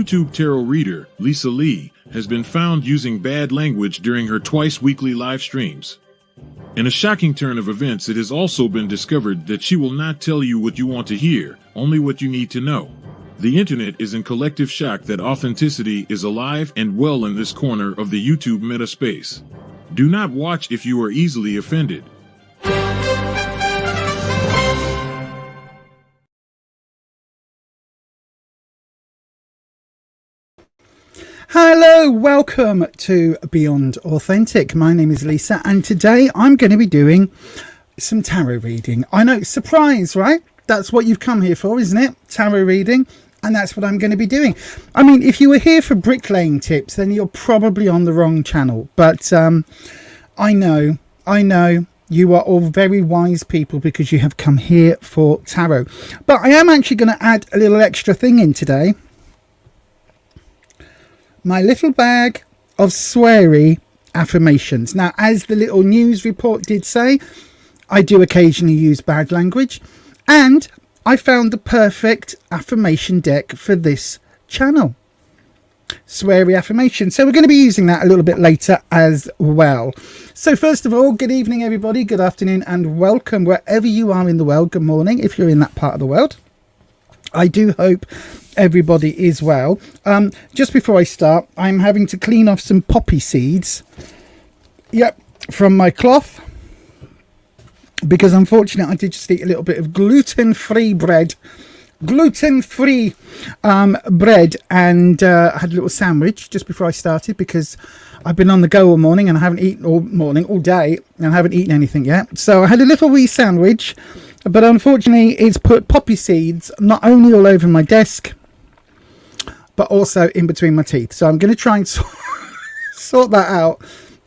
YouTube tarot reader, Lisa Lee, has been found using bad language during her twice-weekly live streams. In a shocking turn of events, it has also been discovered that she will not tell you what you want to hear, only what you need to know. The internet is in collective shock that authenticity is alive and well in this corner of the YouTube meta space. Do not watch if you are easily offended. Hello, welcome to Beyond Authentic. My name is Lisa and today I'm going to be doing some tarot reading. I know, surprise, right? That's what you've come here for, isn't it? Tarot reading. And that's what I'm going to be doing. I mean, if you were here for bricklaying tips, then you're probably on the wrong channel. But I know you are all very wise people because you have come here for tarot. But I am actually going to add a little extra thing in today. My little bag of sweary affirmations. Now, as the little news report did say, I do occasionally use bad language, and I found the perfect affirmation deck for this channel. Sweary affirmation. So we're going to be using that a little bit later as well. So first of all, good evening everybody, good afternoon and welcome wherever you are in the world. Good morning if you're in that part of the world. I do hope everybody is well. Just before I start, I'm having to clean off some poppy seeds. Yep, from my cloth. Because unfortunately, I did just eat a little bit of gluten-free bread. Gluten-free bread. And I had a little sandwich just before I started. Because I've been on the go all morning and I haven't eaten all day. And I haven't eaten anything yet. So I had a little wee sandwich. But unfortunately, it's put poppy seeds not only all over my desk, but also in between my teeth. So I'm going to try and sort that out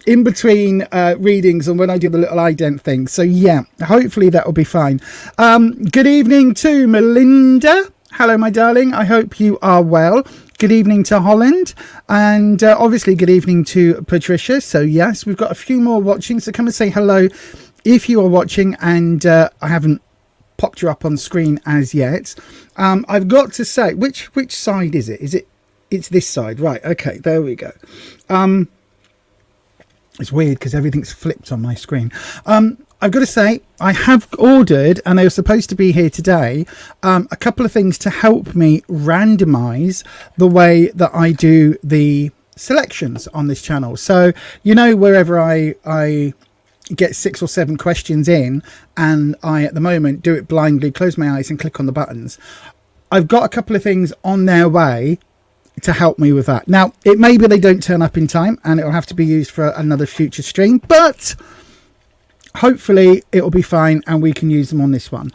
in between readings and when I do the little ident thing. So yeah, hopefully that will be fine. Good evening to Melinda. Hello, my darling. I hope you are well. Good evening to Holland. And obviously good evening to Patricia. So yes, we've got a few more watching. So come and say hello if you are watching. And I haven't popped you up on screen as yet. I've got to say, which side is it? It's this side, right? Okay, there we go. It's weird because everything's flipped on my screen. I've got to say, I have ordered, and they were supposed to be here today, a couple of things to help me randomize the way that I do the selections on this channel. So, you know, wherever I get 6 or 7 questions in and I at the moment do it blindly, close my eyes and click on the buttons, I've got a couple of things on their way to help me with that. Now it may be they don't turn up in time and it'll have to be used for another future stream, but hopefully it'll be fine and we can use them on this one.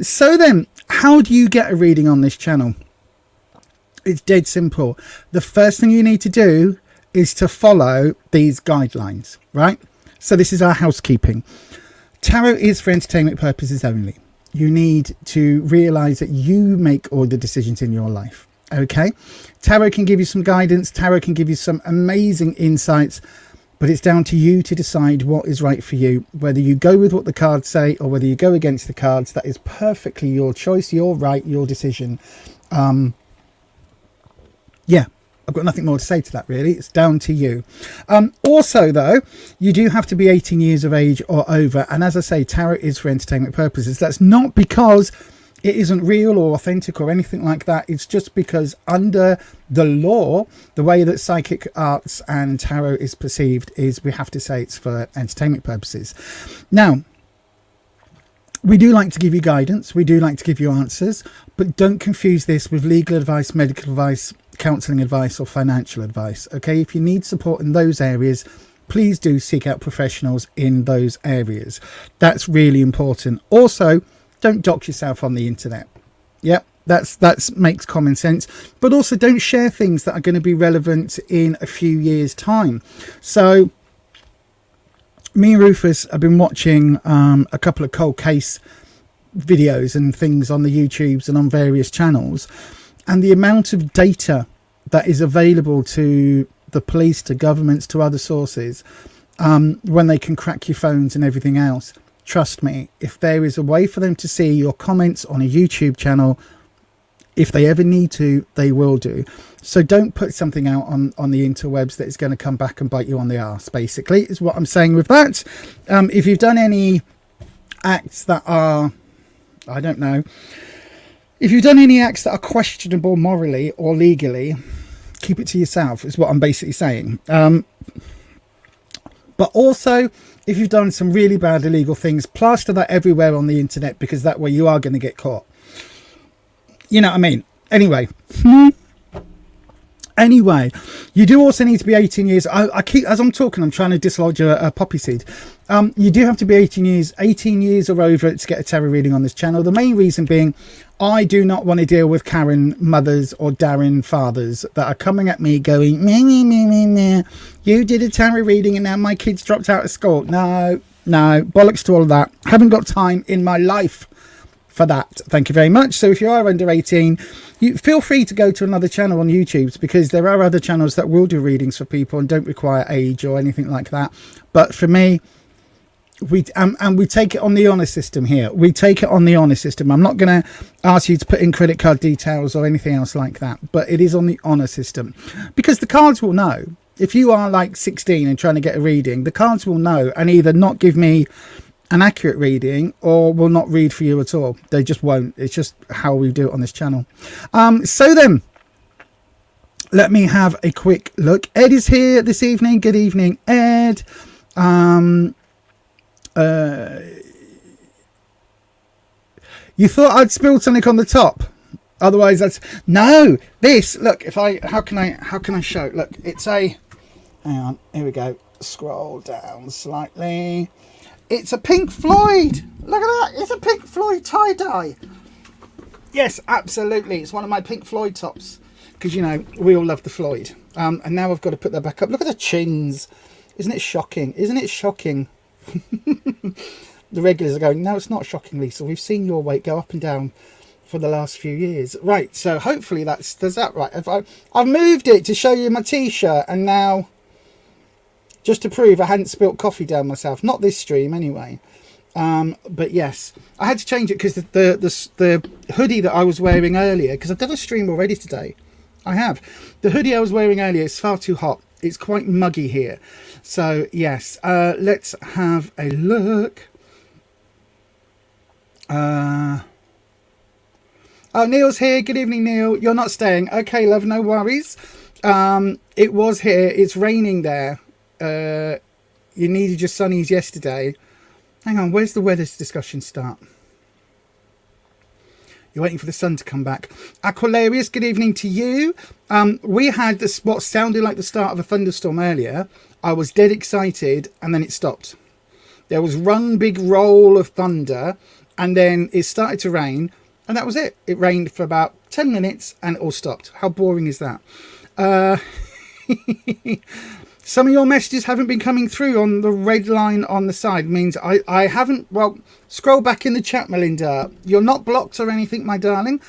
So then, how do you get a reading on this channel? It's dead simple. The first thing you need to do is to follow these guidelines, right? So this is our housekeeping. Tarot is for entertainment purposes only. You need to realize that you make all the decisions in your life. Okay. Tarot can give you some guidance. Tarot can give you some amazing insights, but it's down to you to decide what is right for you. Whether you go with what the cards say or whether you go against the cards, that is perfectly your choice, your right, your decision. Yeah. I've got nothing more to say to that, really. It's down to you. Also, though, you do have to be 18 years of age or over. And as I say, tarot is for entertainment purposes. That's not because it isn't real or authentic or anything like that. It's just because under the law, the way that psychic arts and tarot is perceived is we have to say it's for entertainment purposes. Now, we do like to give you guidance. We do like to give you answers. But don't confuse this with legal advice, medical advice, counselling advice or financial advice. Okay, if you need support in those areas, please do seek out professionals in those areas. That's really important. Also, don't dox yourself on the internet. Yep, that makes common sense. But also don't share things that are going to be relevant in a few years time. So me and Rufus have been watching a couple of cold case videos and things on the YouTubes and on various channels, and the amount of data that is available to the police, to governments, to other sources, when they can crack your phones and everything else. Trust me, if there is a way for them to see your comments on a YouTube channel, if they ever need to, they will do. So don't put something out on the interwebs that is going to come back and bite you on the arse, basically, is what I'm saying with that. If you've done any acts that are, I don't know, if you've done any acts that are questionable morally or legally, keep it to yourself, is what I'm basically saying. But also, if you've done some really bad illegal things, plaster that everywhere on the internet, because that way you are going to get caught. You know what I mean? Anyway. Anyway, you do also need to be 18 years. I keep, as I'm talking, I'm trying to dislodge a poppy seed. You do have to be 18 years or over to get a tarot reading on this channel. The main reason being, I do not want to deal with Karen mothers or Darren fathers that are coming at me going, meh, meh, meh, meh, meh. You did a tarot reading and now my kids dropped out of school. No, bollocks to all of that. Haven't got time in my life for that. Thank you very much. So if you are under 18, you feel free to go to another channel on YouTube, because there are other channels that will do readings for people and don't require age or anything like that. But for me, we take it on the honor system here. We take it on the honor system. I'm not going to ask you to put in credit card details or anything else like that, but it is on the honor system, because the cards will know. If you are like 16 and trying to get a reading, the cards will know and either not give me an accurate reading or will not read for you at all. They just won't. It's just how we do it on this channel. So then, let me have a quick look. Ed is here this evening. Good evening, Ed. You thought I'd spilled something on the top? Otherwise, that's no. This, look. If I, how can I show? Look, it's a. Hang on. Here we go. Scroll down slightly. It's a Pink Floyd. Look at that. It's a Pink Floyd tie-dye. Yes, absolutely. It's one of my Pink Floyd tops, because, you know, we all love the Floyd. And now I've got to put that back up. Look at the chins. Isn't it shocking? Isn't it shocking? The regulars are going, no, it's not shocking, Lisa. We've seen your weight go up and down for the last few years. Right, so hopefully does that right. I've moved it to show you my T-shirt, and now, just to prove I hadn't spilt coffee down myself. Not this stream, anyway. But yes, I had to change it because the hoodie that I was wearing earlier, because I've done a stream already today. I have. The hoodie I was wearing earlier is far too hot. It's quite muggy here. So, yes, let's have a look. Oh, Neil's here. Good evening, Neil. You're not staying. Okay, love, no worries. It was here. It's raining there. You needed your sunnies yesterday. Hang on, where's the weather discussion start? You're waiting for the sun to come back. Aquilarius, good evening to you. We had this, what sounded like the start of a thunderstorm earlier. I was dead excited, and then it stopped. There was one big roll of thunder, and then it started to rain, and that was it. It rained for about 10 minutes, and it all stopped. How boring is that? Some of your messages haven't been coming through on the red line on the side. Means I haven't. Well, scroll back in the chat, Melinda. You're not blocked or anything, my darling.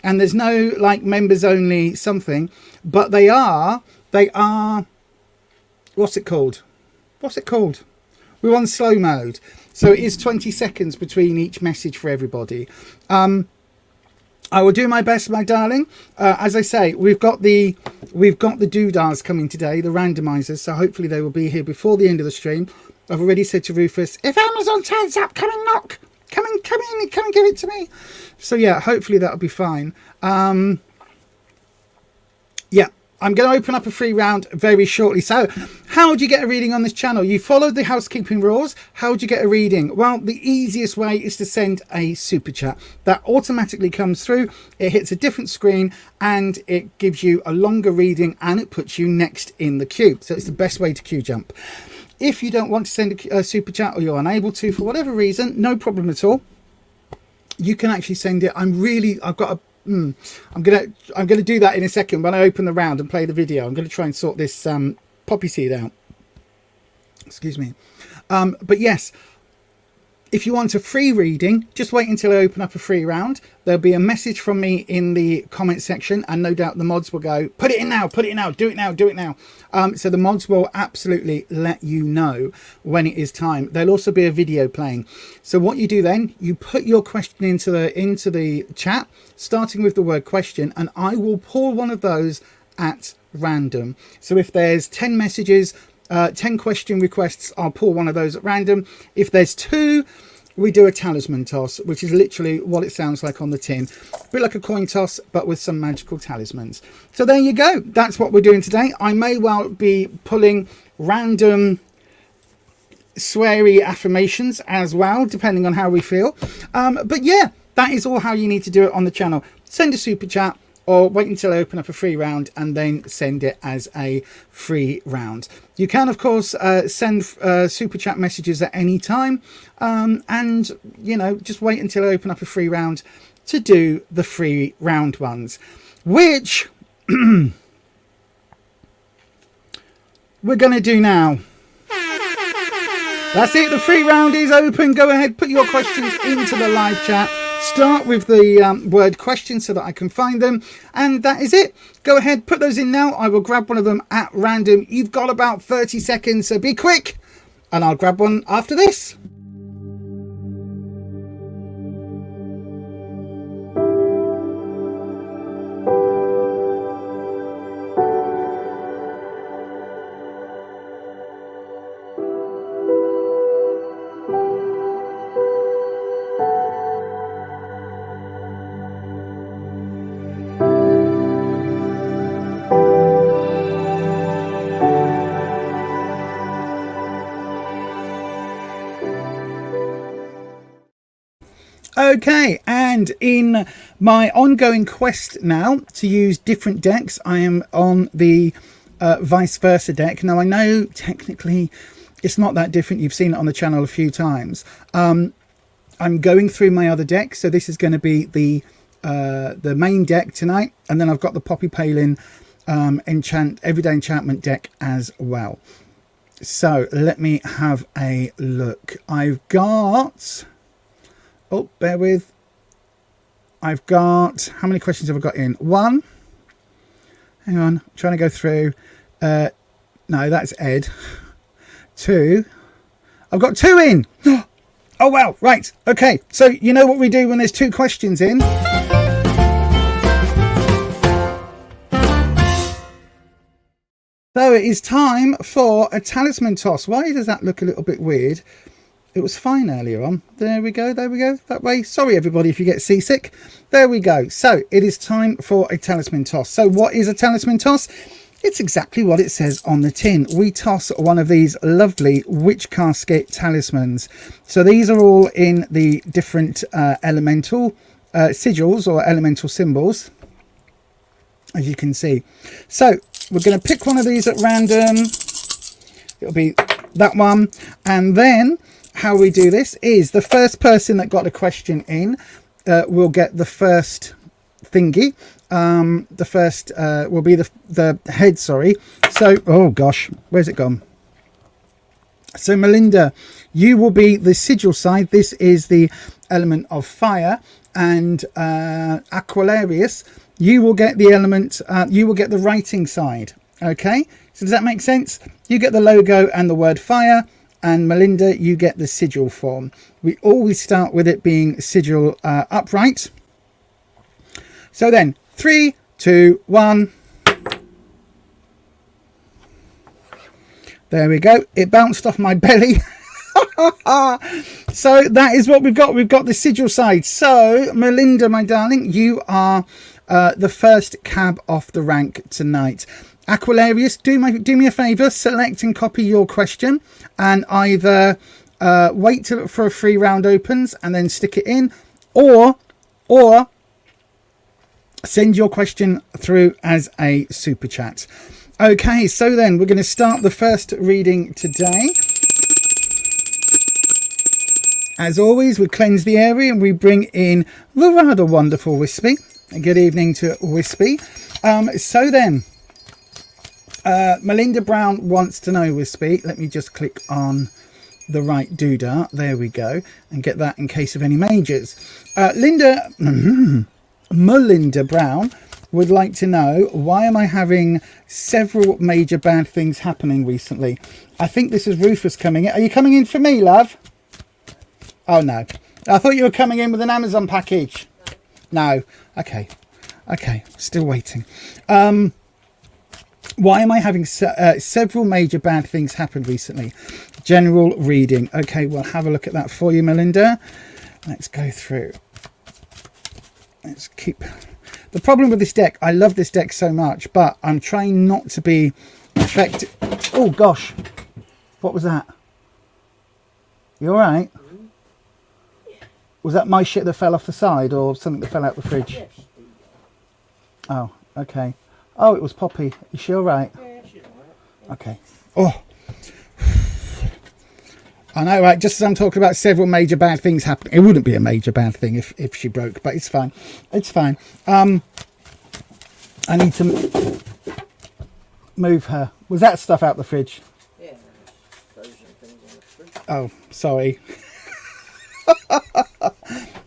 And there's no like members only something. But they are. What's it called? We're on slow mode. So it is 20 seconds between each message for everybody. I will do my best, my darling. As I say, we've got the doodahs coming today, the randomizers. So hopefully they will be here before the end of the stream. I've already said to Rufus, if Amazon turns up, come and knock. Come and give it to me. So yeah, hopefully that'll be fine. Yeah. I'm going to open up a free round very shortly. So, how do you get a reading on this channel? You followed the housekeeping rules. How do you get a reading? Well, the easiest way is to send a super chat. That automatically comes through. It hits a different screen and it gives you a longer reading and it puts you next in the queue. So, it's the best way to queue jump. If you don't want to send a super chat or you're unable to for whatever reason, no problem at all. You can actually send it. I'm gonna do that in a second when I open the round and play the video. I'm gonna try and sort this poppy seed out. Excuse me. But yes, if you want a free reading, just wait until I open up a free round. There'll be a message from me in the comment section, and no doubt the mods will go, put it in now, put it in now, do it now, do it now. So the mods will absolutely let you know when it is time. There'll also be a video playing. So what you do then, you put your question into the chat, starting with the word question, and I will pull one of those at random. So if there's 10 messages, 10 question requests, I'll pull one of those at random. If there's 2, we do a talisman toss, which is literally what it sounds like on the tin. A bit like a coin toss, but with some magical talismans. So there you go. That's what we're doing today. I may well be pulling random sweary affirmations as well, depending on how we feel. But yeah, that is all how you need to do it on the channel. Send a super chat, or wait until I open up a free round and then send it as a free round. You can, of course, send super chat messages at any time, and you know, just wait until I open up a free round to do the free round ones, which we're going to do now. That's it, the free round is open. Go ahead, put your questions into the live chat. Start with the word question so that I can find them, and that is it. Go ahead, put those in now. I will grab one of them at random. You've got about 30 seconds, so be quick, and I'll grab one after this. Okay, and in my ongoing quest now to use different decks, I am on the vice versa deck. Now I know technically it's not that different. You've seen it on the channel a few times. I'm going through my other deck, so this is going to be the main deck tonight, and then I've got the Poppy Palin everyday enchantment deck as well. So let me have a look. I've got... Oh, bear with. I've got... How many questions have I got in? 1. Hang on. I'm trying to go through. No, that's Ed. 2. I've got 2 in. Oh, well. Right. Okay. So you know what we do when there's 2 questions in? So it is time for a talisman toss. Why does that look a little bit weird? It was fine earlier on. There we go. There we go. That way. Sorry, everybody, if you get seasick. There we go. So it is time for a talisman toss. So what is a talisman toss? It's exactly what it says on the tin. We toss one of these lovely witch casket talismans. So these are all in the different elemental sigils or elemental symbols, as you can see. So we're going to pick one of these at random. It'll be that one. And then how we do this is the first person that got a question in will get the first thingy. The first will be the head, sorry. So, oh gosh, where's it gone? So Melinda, you will be the sigil side. This is the element of fire. And Aquilarius, you will get the element, you will get the writing side. Okay, so does that make sense? You get the logo and the word fire. And Melinda, you get the sigil form. We always start with it being sigil upright. So then, 3, 2, 1. There we go. It bounced off my belly. So that is what we've got. We've got the sigil side. So, Melinda, my darling, you are the first cab off the rank tonight. Aquilarius, do me a favour, select and copy your question, and either wait till for a free round opens and then stick it in, or send your question through as a super chat. Okay, so then we're going to start the first reading today. As always, we cleanse the area and we bring in the rather wonderful Wispy. Good evening to Wispy. So then, Melinda Brown wants to know, Wispy. Let me just click on the right doodah. There we go. And get that in case of any majors. Melinda Brown would like to know, why am I having several major bad things happening recently? I think this is Rufus coming in. Are you coming in for me, love? Oh, no. I thought you were coming in with an Amazon package. No. Okay. Okay. Still waiting. Why am I having several major bad things happen recently? General reading. Okay, we'll have a look at that for you, Melinda. Let's go through. Let's keep... The problem with this deck, I love this deck so much, but I'm trying not to be affected. Oh, gosh. What was that? You all right? Was that my shit that fell off the side or something that fell out the fridge? Oh, okay. Oh, it was Poppy. Is she all right? Okay. Oh. I know, right? Just as I'm talking about several major bad things happening, it wouldn't be a major bad thing if she broke, but it's fine. It's fine. I need to move her. Was that stuff out the fridge? Yeah. Frozen things in the fridge. Oh, sorry.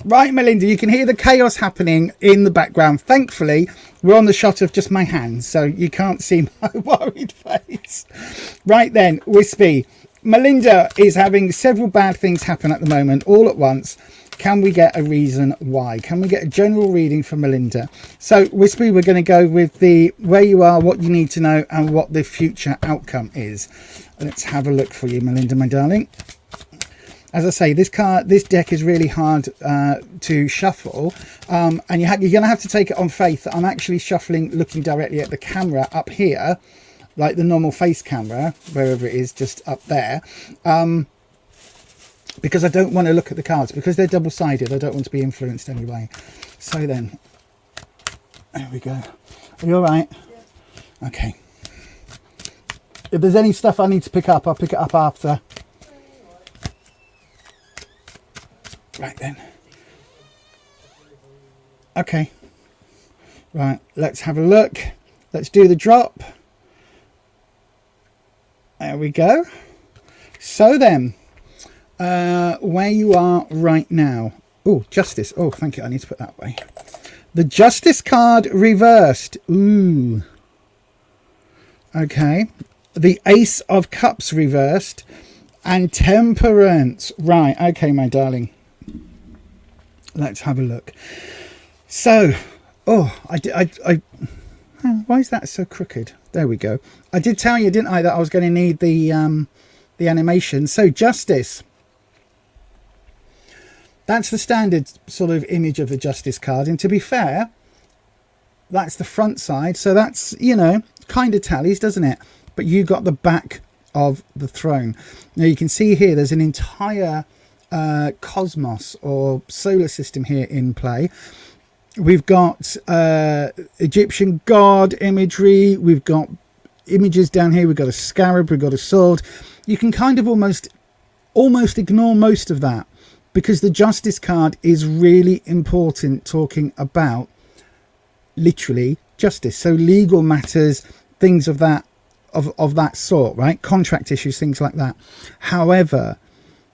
Right, Melinda, you can hear the chaos happening in the background. Thankfully, we're on the shot of just my hands, so you can't see my worried face. Right then, Wispy. Melinda is having several bad things happen at the moment, all at once. Can we get a reason why? Can we get a general reading from Melinda? So, Wispy, we're going to go with the where you are, what you need to know, and what the future outcome is. Let's have a look for you, Melinda, my darling. As I say, this deck is really hard to shuffle, and you're going to have to take it on faith. I'm actually shuffling, looking directly at the camera up here, like the normal face camera, wherever it is, just up there, because I don't want to look at the cards, because they're double-sided. I don't want to be influenced anyway. So then, there we go. Are you all right? Yeah. Okay. If there's any stuff I need to pick up, I'll pick it up after. Right then. Okay. Right, let's have a look. Let's do the drop. There we go. So then, where you are right now. Oh, Justice. Oh, thank you. I need to put that away. The Justice card reversed. Ooh. Okay. The Ace of Cups reversed. And Temperance. Right. Okay, my darling. Let's have a look. So, oh, why is that so crooked? There we go. I did tell you, didn't I, that I was going to need the animation. So, Justice. That's the standard sort of image of the Justice card. And to be fair, that's the front side. So that's, you know, kind of tallies, doesn't it? But you got the back of the throne. Now, you can see here there's an entire cosmos or solar system here in play. We've got Egyptian god imagery, we've got images down here, we've got a scarab, we've got a sword. You can kind of almost ignore most of that, because the Justice card is really important, talking about literally justice, so legal matters, things of that sort, right? Contract issues, things like that. However,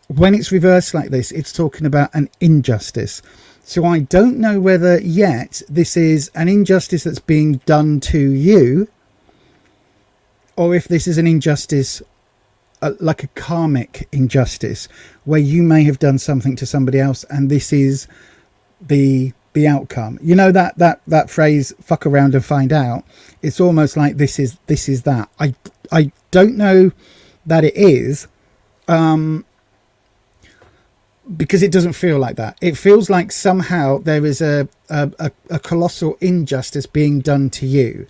when it's reversed like this, it's talking about an injustice. So I don't know whether yet this is an injustice that's being done to you, or if this is an injustice, like a karmic injustice, where you may have done something to somebody else, and this is the outcome. You know that phrase, fuck around and find out. It's almost like this is that. I don't know that it is, because it doesn't feel like that. It feels like somehow there is a colossal injustice being done to you.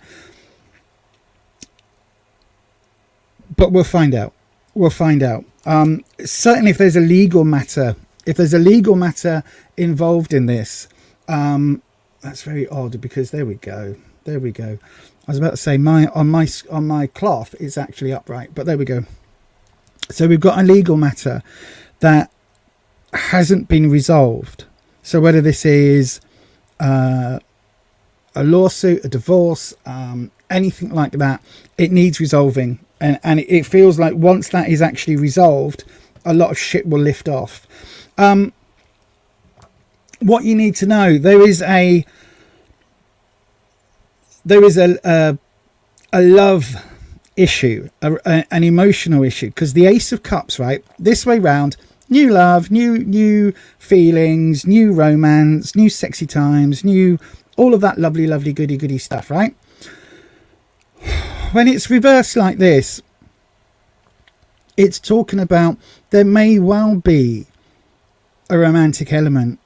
But we'll find out. We'll find out. Certainly if there's a legal matter, involved in this, that's very odd, because there we go. I was about to say on my cloth it's actually upright, but there we go. So we've got a legal matter that hasn't been resolved. So whether this is a lawsuit, a divorce, anything like that, it needs resolving, and it feels like once that is actually resolved, a lot of shit will lift off. What you need to know, there is a love issue, an emotional issue, because the Ace of Cups, right, this way round, new love, new feelings, new romance, new sexy times, new all of that lovely goody stuff, right? When it's reversed like this, it's talking about there may well be a romantic element,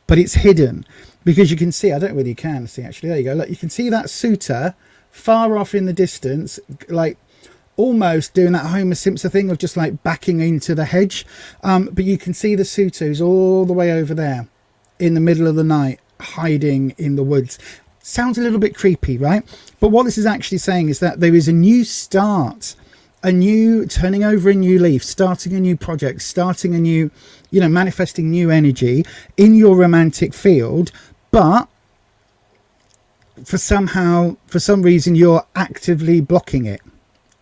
but it's hidden, because you can see, I don't know whether you can see, actually, there you go, look, you can see that suitor far off in the distance, like almost doing that Homer Simpson thing of just like backing into the hedge, but you can see the suitor who's all the way over there in the middle of the night, hiding in the woods. Sounds a little bit creepy, right? But what this is actually saying is that there is a new start, a new turning over a new leaf, starting a new project, starting a new, you know, manifesting new energy in your romantic field, but for some reason you're actively blocking it,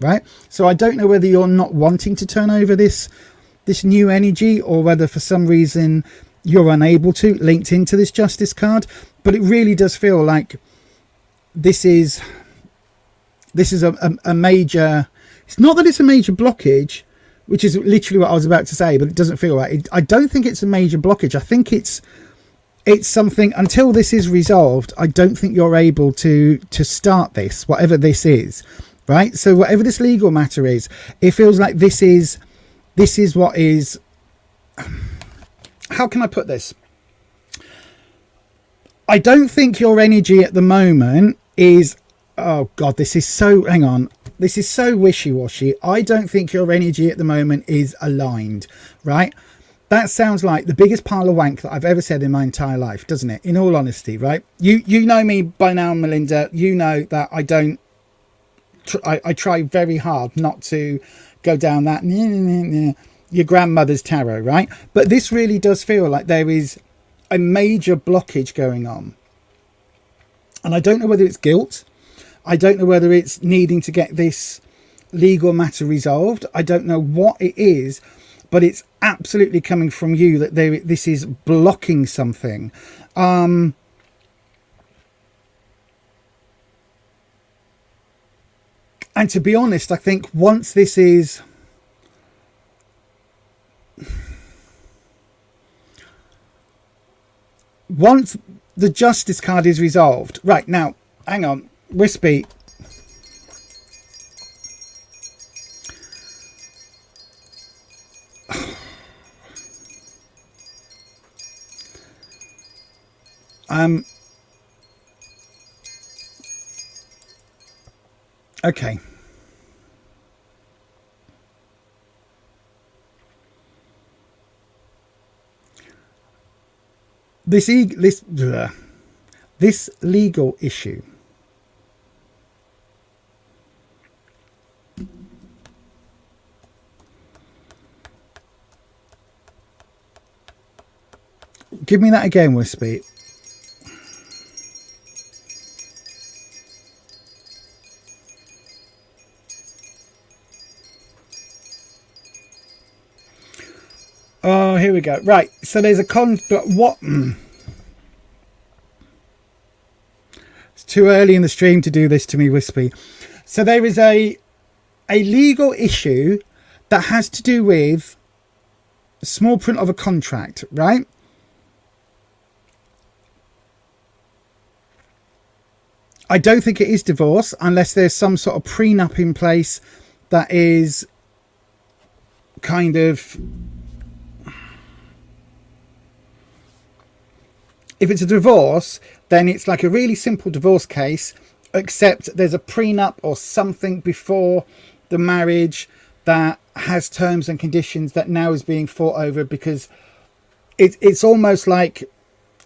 right? So I don't know whether you're not wanting to turn over this new energy, or whether for some reason you're unable to, linked into this Justice card, but it really does feel like this is a major, it's not that it's a major blockage, which is literally what I was about to say, but it doesn't feel right. I don't think it's a major blockage. I think it's something, until this is resolved, I don't think you're able to start this, whatever this is, right? So whatever this legal matter is, it feels like this is what is, how can I put this? I don't think your energy at the moment is, oh God, this is so, hang on. This is so wishy-washy. I don't think your energy at the moment is aligned, right? That sounds like the biggest pile of wank that I've ever said in my entire life, doesn't it? In all honesty, right? You know me by now, Melinda. You know that I don't, I try very hard not to go down that your grandmother's tarot, right? But this really does feel like there is a major blockage going on. And I don't know whether it's guilt. I don't know whether it's needing to get this legal matter resolved. I don't know what it is, but it's absolutely coming from you that this is blocking something. And to be honest, I think once this is, once the Justice card is resolved, right, now, hang on, Wispy. Okay. This legal issue. Give me that again, Wispy. Oh, here we go. Right, so there's a what? It's too early in the stream to do this to me, Wispy. So there is a legal issue that has to do with small print of a contract, right? I don't think it is divorce unless there's some sort of prenup in place that is kind of, if it's a divorce, then it's like a really simple divorce case, except there's a prenup or something before the marriage that has terms and conditions that now is being fought over, because it's almost like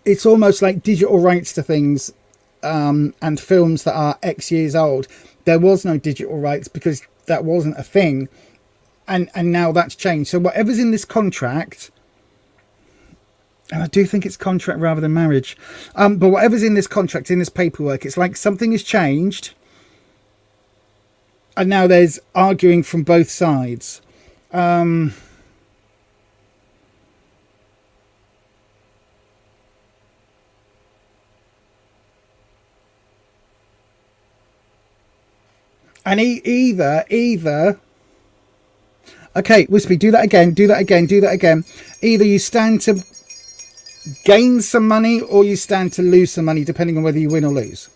digital rights to things. And films that are X years old, there was no digital rights because that wasn't a thing, and now that's changed. So whatever's in this contract, and I do think it's contract rather than marriage, but whatever's in this contract, in this paperwork, it's like something has changed, and now there's arguing from both sides. And either. Okay, Wispy, do that again. Either you stand to gain some money or you stand to lose some money, depending on whether you win or lose.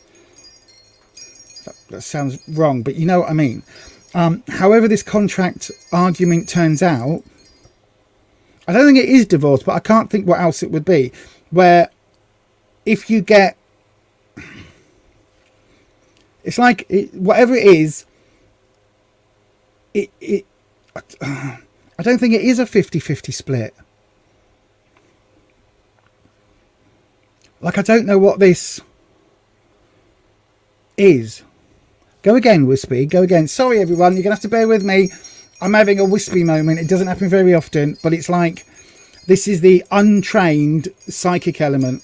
That sounds wrong, but you know what I mean. However this contract argument turns out, I don't think it is divorce, but I can't think what else it would be. Where if you get... It's like, whatever it is, I don't think it is a 50-50 split. Like, I don't know what this is. Go again, Wispy. Go again. Sorry, everyone. You're going to have to bear with me. I'm having a Wispy moment. It doesn't happen very often, but it's like, this is the untrained psychic element.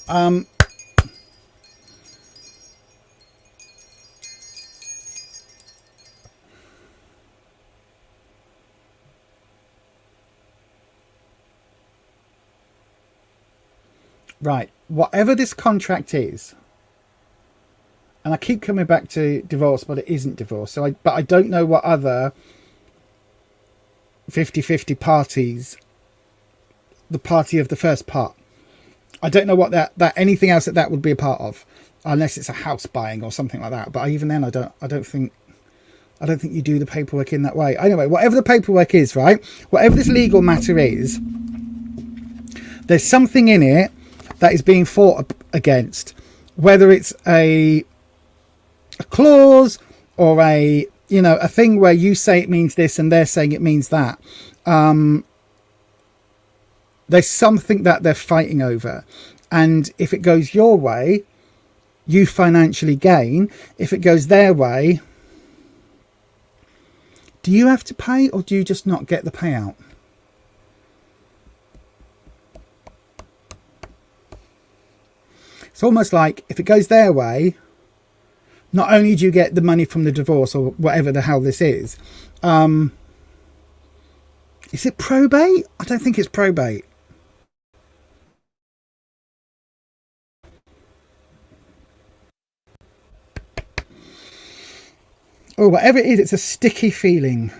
Right, whatever this contract is, and I keep coming back to divorce, but it isn't divorce. So but I don't know what other 50-50 parties, the party of the first part. I don't know what that anything else that would be a part of, unless it's a house buying or something like that. But even then, I don't think you do the paperwork in that way. Anyway, whatever the paperwork is, right? Whatever this legal matter is, there's something in it that is being fought against, whether it's a clause or a thing where you say it means this and they're saying it means that. There's something that they're fighting over, and if it goes your way, you financially gain. If it goes their way, do you have to pay, or do you just not get the payout? It's almost like if it goes their way, not only do you get the money from the divorce or whatever the hell this is it probate? I don't think it's probate. Or whatever it is, it's a sticky feeling.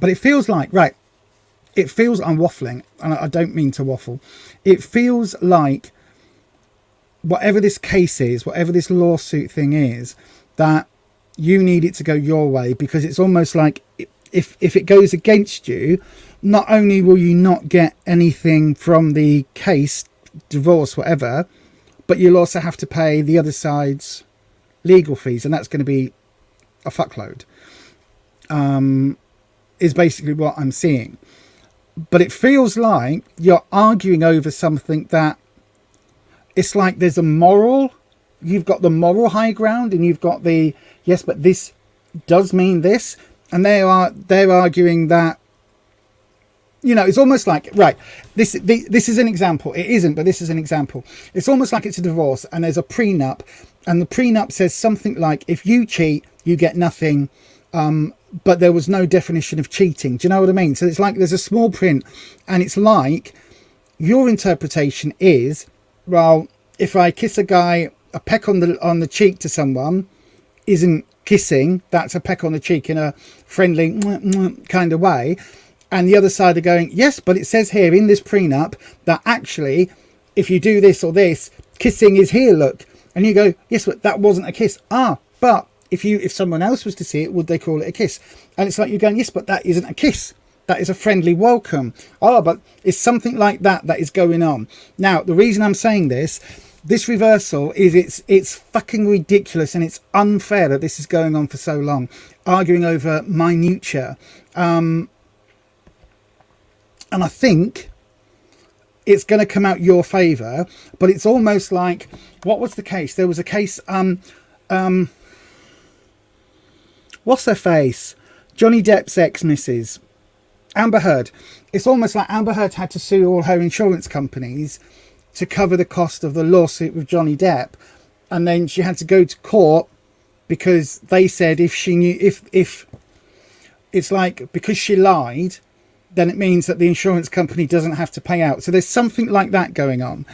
But it feels like, right, it feels, I'm waffling, and I don't mean to waffle. It feels like whatever this case is, whatever this lawsuit thing is, that you need it to go your way, because it's almost like if it goes against you, not only will you not get anything from the case, divorce, whatever, but you'll also have to pay the other side's legal fees, and that's going to be a fuckload. Is basically what I'm seeing. But it feels like you're arguing over something that it's like there's a moral. You've got the moral high ground, and you've got the yes, but this does mean this, and they're arguing that. It's almost like, right, this is an example. It isn't, but this is an example. It's almost like it's a divorce, and there's a prenup, and the prenup says something like, if you cheat, you get nothing. But there was no definition of cheating. Do you know what I mean? So it's like there's a small print, and it's like your interpretation is, well, if I kiss a guy, a peck on the cheek to someone isn't kissing. That's a peck on the cheek in a friendly kind of way. And the other side are going, yes, but it says here in this prenup that actually, if you do this or this, kissing is here, look. And you go, yes, but that wasn't a kiss. But if someone else was to see it, would they call it a kiss? And it's like you're going, yes, but that isn't a kiss. That is a friendly welcome. But it's something like that is going on. Now, the reason I'm saying this reversal is it's fucking ridiculous, and it's unfair that this is going on for so long, arguing over minutia. And I think it's going to come out your favour, but it's almost like, what was the case? There was a case, what's her face? Johnny Depp's ex-missus, Amber Heard. It's almost like Amber Heard had to sue all her insurance companies to cover the cost of the lawsuit with Johnny Depp. And then she had to go to court because they said if she knew, if it's like, because she lied, then it means that the insurance company doesn't have to pay out. So there's something like that going on,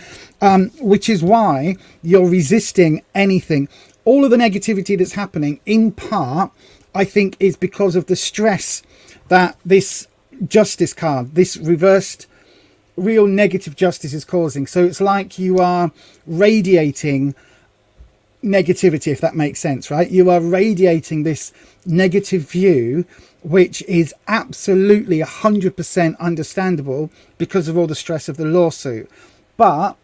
which is why you're resisting anything. all of the negativity that's happening, in part, I think, is because of the stress that this justice card, this reversed real negative justice, is causing. So it's like you are radiating negativity, if that makes sense, right? You are radiating this negative view, which is absolutely 100% understandable because of all the stress of the lawsuit. But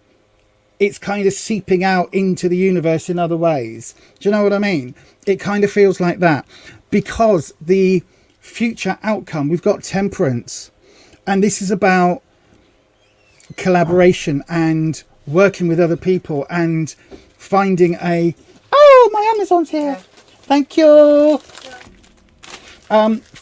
it's kind of seeping out into the universe in other ways. Do you know what I mean? It kind of feels like that, because the future outcome, we've got temperance, and this is about collaboration and working with other people and finding a... Oh, my Amazon's here. Thank you.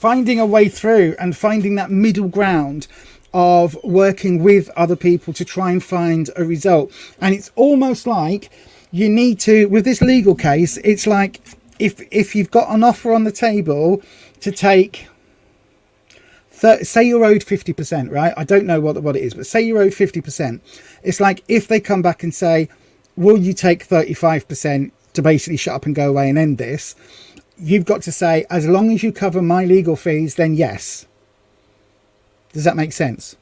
Finding a way through and finding that middle ground of working with other people to try and find a result. And it's almost like you need to, with this legal case, it's like if you've got an offer on the table to take, say you're owed 50%, right? I don't know what it is, but say you're owed 50%. It's like if they come back and say, will you take 35% to basically shut up and go away and end this? You've got to say, as long as you cover my legal fees, then yes. Does that make sense?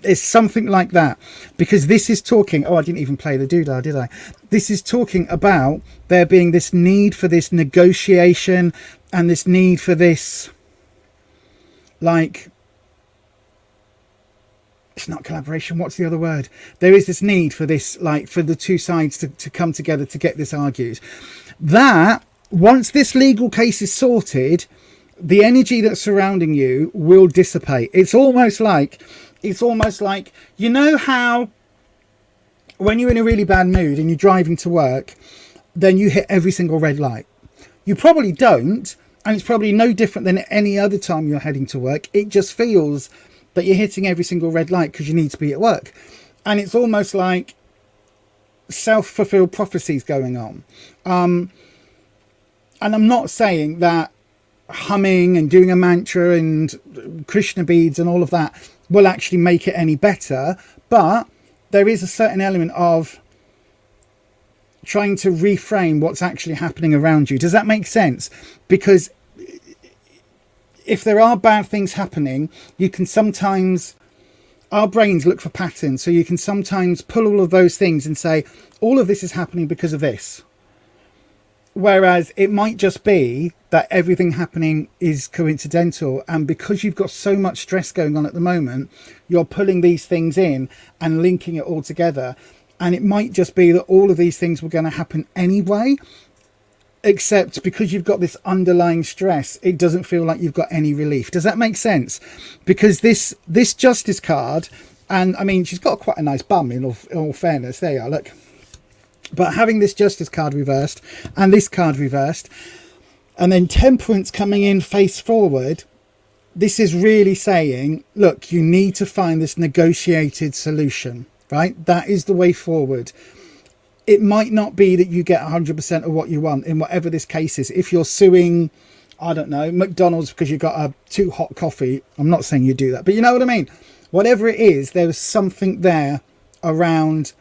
It's something like that, because this is talking... Oh, I didn't even play the doodah, did I? This is talking about there being this need for this negotiation and this need for this, like... It's not collaboration. What's the other word? There is this need for this, like, for the two sides to come together to get this argued. That, once this legal case is sorted, the energy that's surrounding you will dissipate. It's almost like, you know how when you're in a really bad mood and you're driving to work, then you hit every single red light. You probably don't, and it's probably no different than any other time you're heading to work. It just feels that you're hitting every single red light because you need to be at work. And it's almost like self-fulfilled prophecies going on. And I'm not saying that humming and doing a mantra and Krishna beads and all of that will actually make it any better, but there is a certain element of trying to reframe what's actually happening around you. Does that make sense? Because if there are bad things happening, you can sometimes, our brains look for patterns, so you can sometimes pull all of those things and say, all of this is happening because of this. Whereas it might just be that everything happening is coincidental, and because you've got so much stress going on at the moment, you're pulling these things in and linking it all together. And it might just be that all of these things were going to happen anyway, except because you've got this underlying stress, it doesn't feel like you've got any relief. Does that make sense? Because this justice card, and I mean, she's got quite a nice bum in all fairness. There you are, look. But having this justice card reversed and this card reversed, and then temperance coming in face forward, this is really saying, look, you need to find this negotiated solution, right? That is the way forward. It might not be that you get 100% of what you want in whatever this case is. If you're suing, I don't know, McDonald's because you got a too hot coffee, I'm not saying you do that, but you know what I mean? Whatever it is, there is something there around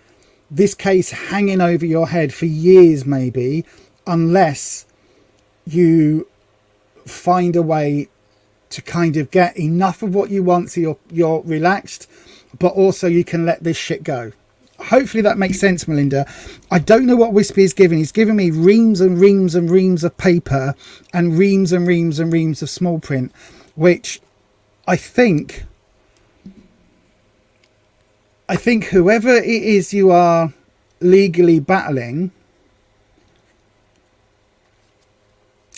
this case hanging over your head for years, maybe, unless you find a way to kind of get enough of what you want so you're relaxed, but also you can let this shit go. Hopefully that makes sense, Melinda. I don't know what Wispy is giving. He's giving me reams and reams and reams of paper and reams and reams and reams of small print, which I think whoever it is you are legally battling,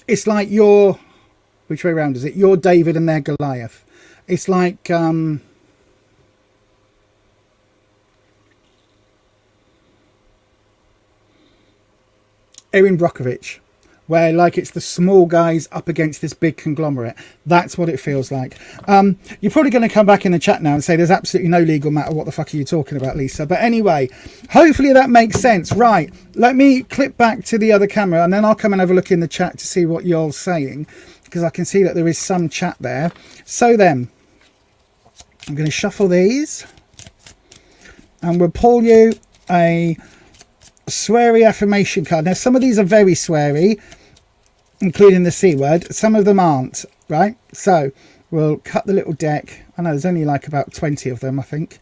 it's like you're, which way around is it? You're David and they're Goliath. It's like, Erin Brockovich, where like it's the small guys up against this big conglomerate. That's what it feels like. You're probably going to come back in the chat now and say there's absolutely no legal matter. What the fuck are you talking about, Lisa? But anyway, hopefully that makes sense. Right, let me clip back to the other camera and then I'll come and have a look in the chat to see what you're saying, because I can see that there is some chat there. So then, I'm going to shuffle these and we'll pull you a sweary affirmation card. Now, some of these are very sweary, including the C word. Some of them aren't, right? So we'll cut the little deck. I know there's only like about 20 of them, I think.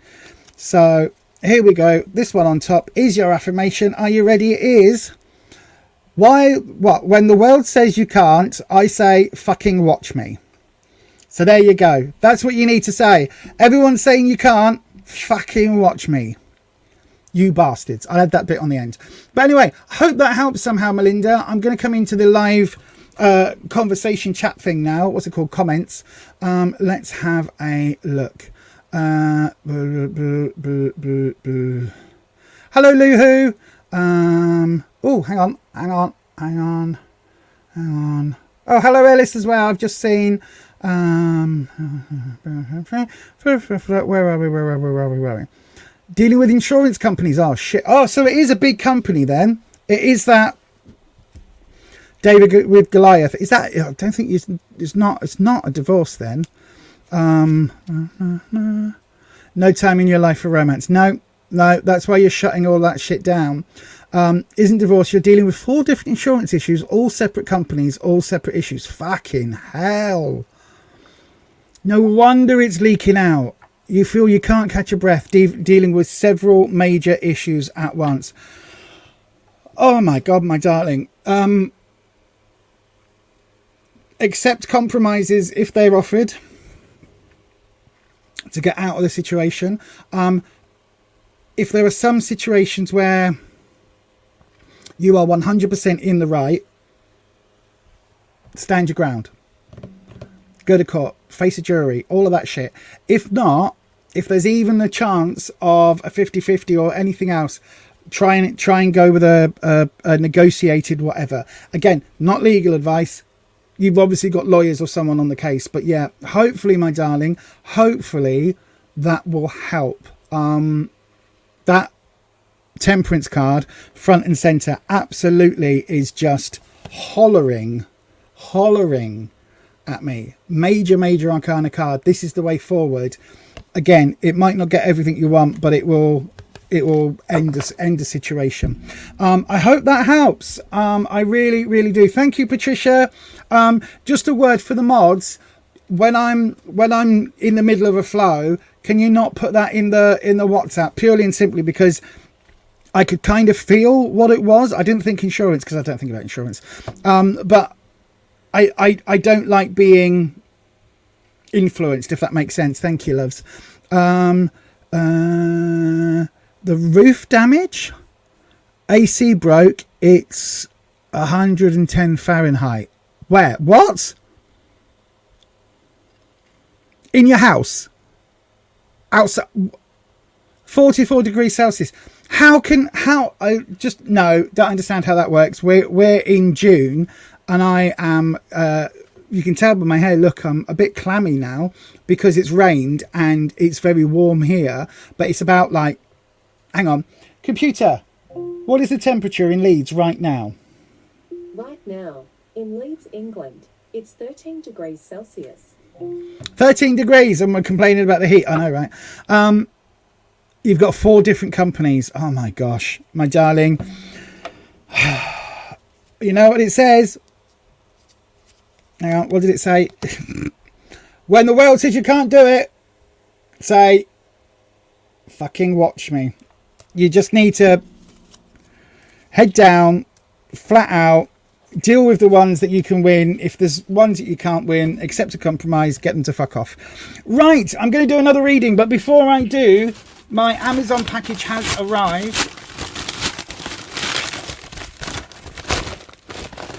So here we go. This one on top is your affirmation. Are you ready? It is, when the world says you can't, I say, fucking watch me. So there you go. That's what you need to say. Everyone's saying you can't, fucking watch me. You bastards. I'll add that bit on the end. But anyway, I hope that helps somehow, Melinda. I'm going to come into the live conversation chat thing now. What's it called? Comments. Let's have a look. Hello, Luhu. Oh, hang on. Oh, hello, Ellis, as well. I've just seen. Where are we? Dealing with insurance companies. Oh shit. Oh, so it is a big company then. It is that David with Goliath. Is that? I don't think it's not a divorce then. No time in your life for romance. No, that's why you're shutting all that shit down. Isn't divorce. You're dealing with 4 different insurance issues, all separate companies, all separate issues. Fucking hell. No wonder it's leaking out. You feel you can't catch your breath dealing with several major issues at once. Oh my God, my darling. Accept compromises if they're offered to get out of the situation. If there are some situations where you are 100% in the right, stand your ground. Go to court, face a jury, all of that shit. If not, if there's even a chance of a 50-50 or anything else, try and go with a negotiated whatever. Again, not legal advice. You've obviously got lawyers or someone on the case, but yeah, hopefully, my darling, hopefully that will help. That temperance card, front and center, absolutely is just hollering at me. Major arcana card. This is the way forward. Again, it might not get everything you want, but it will end the situation. I hope that helps. I really do. Thank you, Patricia. Just a word for the mods. When I'm in the middle of a flow, can you not put that in the WhatsApp, purely and simply because I could kind of feel what it was. I didn't think insurance because I don't think about insurance. But I don't like being influenced, if that makes sense. Thank you, loves. The roof damage, AC broke. It's 110 Fahrenheit. Where? What? In your house? Outside? 44 degrees Celsius. How I just don't understand how that works. We're in June and I am you can tell by my hair, look, I'm a bit clammy now because it's rained and it's very warm here, but it's about like, hang on, computer, what is the temperature in Leeds right now? Right now, in Leeds, England, it's 13 degrees Celsius. 13 degrees and we're complaining about the heat. I know, right? You've got 4 different companies. Oh my gosh, my darling. You know what it says? Hang on, what did it say? When the world says you can't do it, say, fucking watch me. You just need to head down, flat out, deal with the ones that you can win. If there's ones that you can't win, accept a compromise, get them to fuck off. Right, I'm going to do another reading, but before I do, my Amazon package has arrived.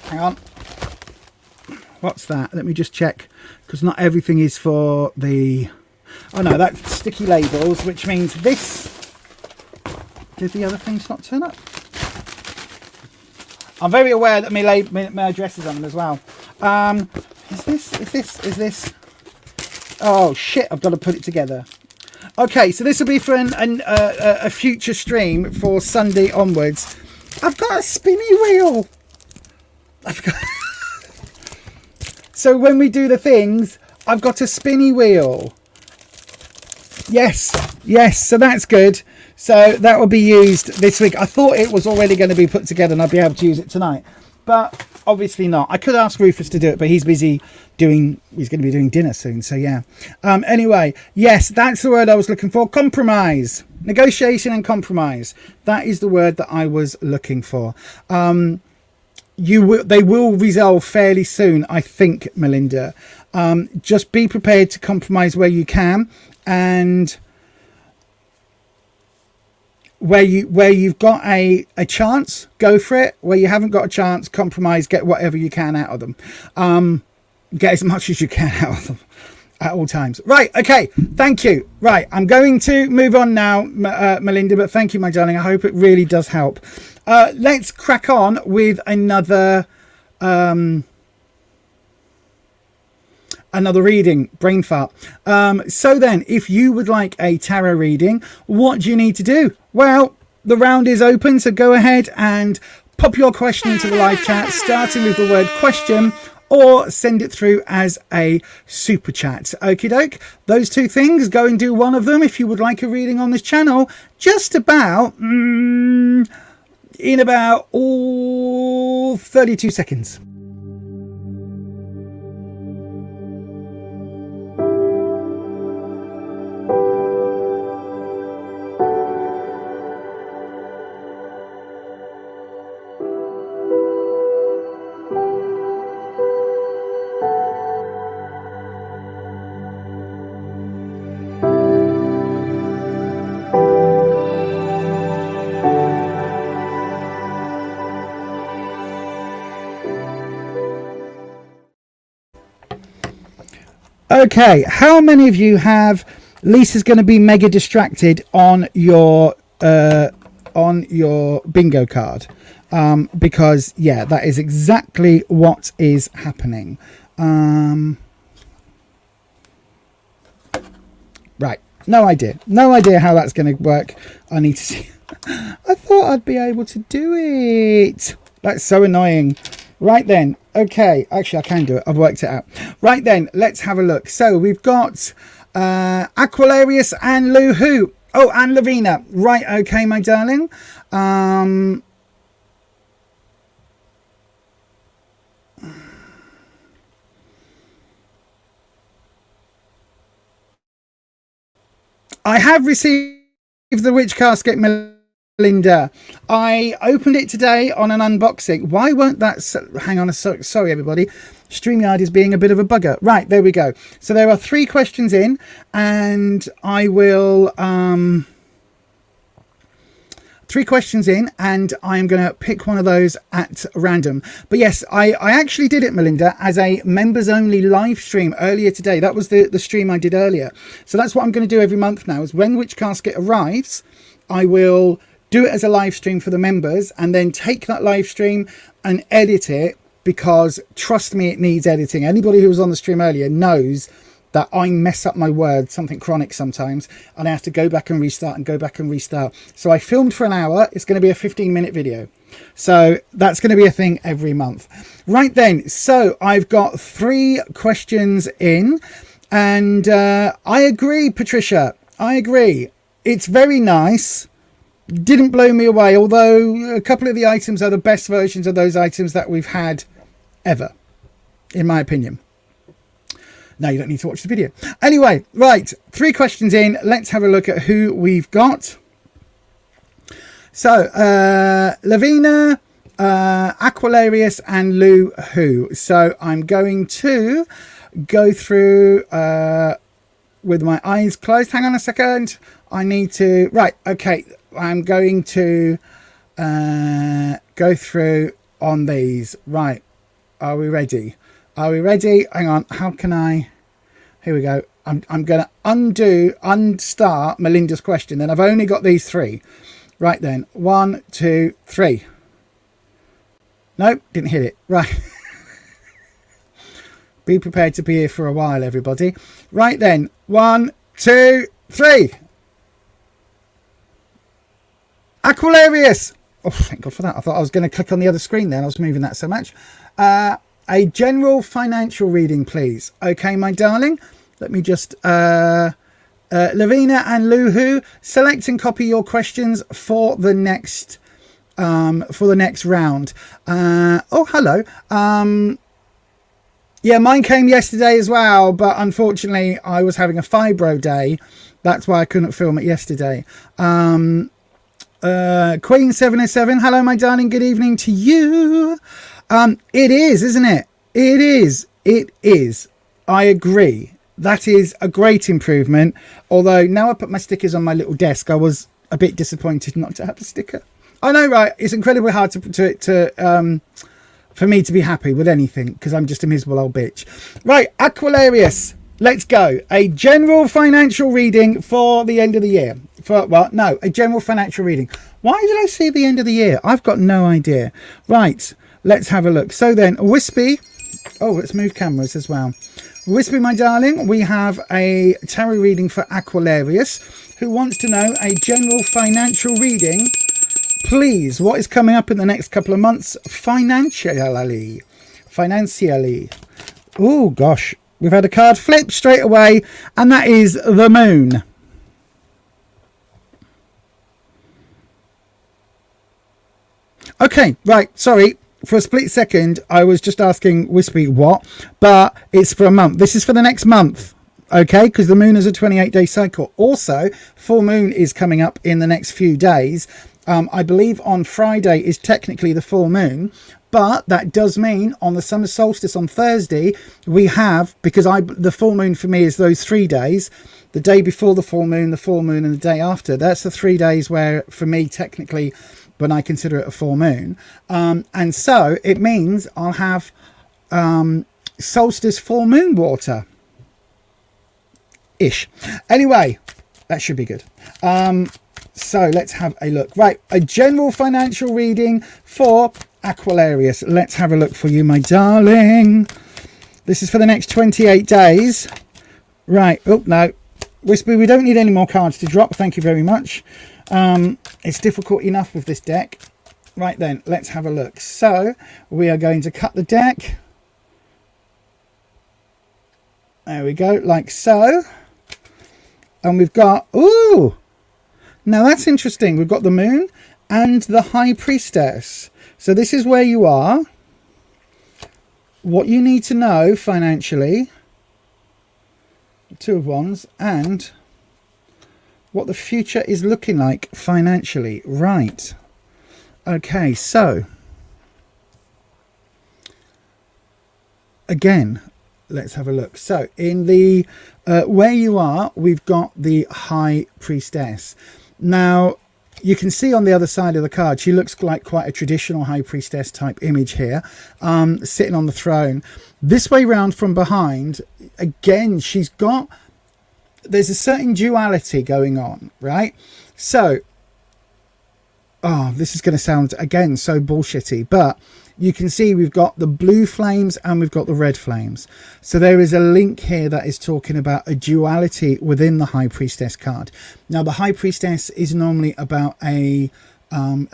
Hang on. What's that? Let me just check, because not everything is for the... Oh no, that's sticky labels, which means this... Did the other things not turn up? I'm very aware that my address is on them as well. Is this? Oh shit, I've got to put it together. Okay, so this will be for a future stream for Sunday onwards. I've got a spinny wheel. So when we do the things, I've got a spinny wheel. Yes, so that's good. So that will be used this week. I thought it was already going to be put together and I'd be able to use it tonight, but obviously not. I could ask Rufus to do it, but he's busy he's going to be doing dinner soon. So yeah. Anyway, yes, that's the word I was looking for. Compromise, negotiation and compromise. That is the word that I was looking for. They will resolve fairly soon, I think, Melinda. Just be prepared to compromise where you can, and where you've got a chance, go for it. Where you haven't got a chance, compromise, get whatever you can out of them. Get as much as you can out of them at all times. Right, okay, thank you. Right, I'm going to move on now, Melinda, but thank you, my darling. I hope it really does help. Let's crack on with another reading, brain fart. So then, if you would like a tarot reading, what do you need to do? Well, the round is open, so go ahead and pop your question into the live chat, starting with the word question, or send it through as a super chat. Okie doke. Those two things, go and do one of them if you would like a reading on this channel, just about in about 32 seconds. Okay, how many of you have Lisa's going to be mega distracted on your bingo card? Because yeah, that is exactly what is happening. Right, no idea how that's going to work. I need to see. I thought I'd be able to do it. That's so annoying. Right then, okay, actually I can do it, I've worked it out. Right then, let's have a look. So we've got Aquilarius and Luhu. Oh, and Lavina. Right, okay, my darling. I have received the Witch Casket, Melinda. I opened it today on an unboxing. Why won't that... Hang on a sec. Sorry, everybody. StreamYard is being a bit of a bugger. Right, there we go. So there are 3 questions in, and I will... 3 questions in, and I'm going to pick one of those at random. But yes, I actually did it, Melinda, as a members-only live stream earlier today. That was the stream I did earlier. So that's what I'm going to do every month now, is when Witch Casket arrives, I will do it as a live stream for the members, and then take that live stream and edit it, because trust me, it needs editing. Anybody who was on the stream earlier knows that I mess up my words, something chronic sometimes, and I have to go back and restart and go back and restart. So I filmed for an hour. It's going to be a 15-minute video. So that's going to be a thing every month. Right then, so I've got 3 questions in, and I agree, Patricia. I agree. It's very nice. Didn't blow me away, although a couple of the items are the best versions of those items that we've had ever, in my opinion. Now you don't need to watch the video. Anyway, right, 3 questions in. Let's have a look at who we've got. So, Lavina, Aquilarius, and Lou Who. So I'm going to go through with my eyes closed. Hang on a second. I need to... Right, okay. I'm going to go through on these. Right. Are we ready? Are we ready? Hang on. How can I... Here we go. I'm going to unstart Melinda's question. Then I've only got these 3. Right then. 1, 2, 3. Nope. Didn't hit it. Right. Be prepared to be here for a while, everybody. Right then. 1, 2, 3. Aquilarius. Oh, thank God for that. I thought I was going to click on the other screen then. I was moving that so much. A general financial reading, please. Okay, my darling. Let me just Lavina and Luhu, select and copy your questions for the next round. Oh, hello. Yeah, mine came yesterday as well, but unfortunately I was having a fibro day. That's why I couldn't film it yesterday. Queen707, hello my darling, good evening to you. It is, isn't it? It is. I agree. That is a great improvement. Although now I put my stickers on my little desk, I was a bit disappointed not to have the sticker. I know, right? It's incredibly hard for me to be happy with anything because I'm just a miserable old bitch. Right, Aquilarius, let's go. A general financial reading for the end of the year. A general financial reading. Why did I say the end of the year? I've got no idea. Right, let's have a look. So then, Wispy. Oh, let's move cameras as well. Wispy, my darling, we have a tarot reading for Aquilarius, who wants to know a general financial reading. Please, what is coming up in the next couple of months financially? Oh, gosh. We've had a card flip straight away, and that is the moon. Okay, right, sorry. For a split second, I was just asking Wispy what, but it's for a month. This is for the next month, okay? Because the moon is a 28-day cycle. Also, full moon is coming up in the next few days. I believe on Friday is technically the full moon, but that does mean on the summer solstice on Thursday, we have, because the full moon for me is those 3 days, the day before the full moon, and the day after. That's the 3 days where, for me, technically, when I consider it a full moon. And so it means I'll have solstice full moon water. Ish. Anyway, that should be good. So let's have a look. Right, a general financial reading for Aquilarius. Let's have a look for you, my darling. This is for the next 28 days. Right, oh no. Wispy, we don't need any more cards to drop. Thank you very much. It's difficult enough with this deck. Right then, let's have a look. So we are going to cut the deck. There we go, like so. And we've got, ooh, now that's interesting. We've got the moon and the high priestess. So this is where you are, what you need to know financially, Two of Wands, and what the future is looking like financially. Right. Okay, so again, let's have a look. So in the where you are, we've got the high priestess. Now you can see on the other side of the card, she looks like quite a traditional high priestess type image here, sitting on the throne. This way round from behind, again, there's a certain duality going on, right? So, this is going to sound, again, so bullshitty, but you can see we've got the blue flames and we've got the red flames. So there is a link here that is talking about a duality within the High Priestess card. Now, the High Priestess is normally about a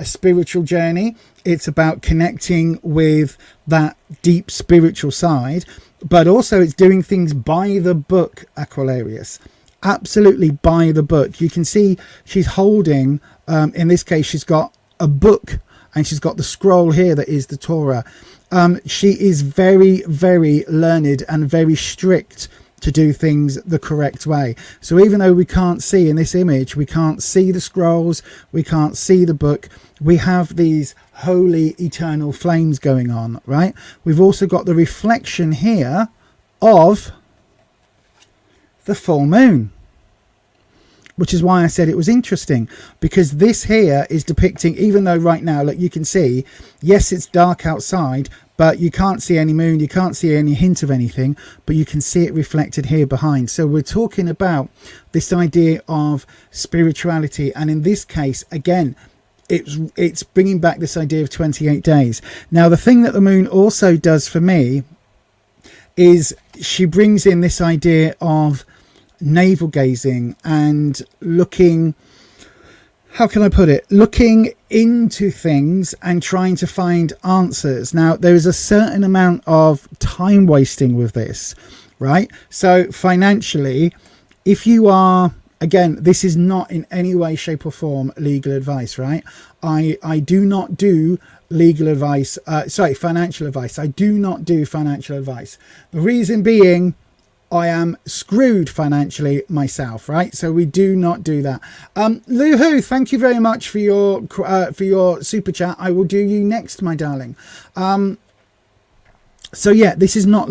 spiritual journey. It's about connecting with that deep spiritual side, but also it's doing things by the book, Aquilarius. Absolutely by the book. You can see she's holding, in this case, she's got a book, and she's got the scroll here that is the Torah. She is very, very learned and very strict to do things the correct way. So even though we can't see in this image, we can't see the scrolls, we can't see the book, we have these holy eternal flames going on, right? We've also got the reflection here of the full moon, which is why I said it was interesting, because this here is depicting, even though right now, look, you can see, yes, it's dark outside, but you can't see any moon, you can't see any hint of anything, but you can see it reflected here behind. So we're talking about this idea of spirituality, and in this case, again, it's bringing back this idea of 28 days. Now, the thing that the moon also does for me is she brings in this idea of navel gazing and looking, how can I put it, looking into things and trying to find answers. Now, there is a certain amount of time wasting with this, right? So financially, if you are again, this is not in any way, shape or form legal advice, right? I do not do legal advice, financial advice. I do not do financial advice. The reason being, I am screwed financially myself, right? So we do not do that. Luhu, thank you very much for your super chat. I will do you next, my darling. So yeah, this is not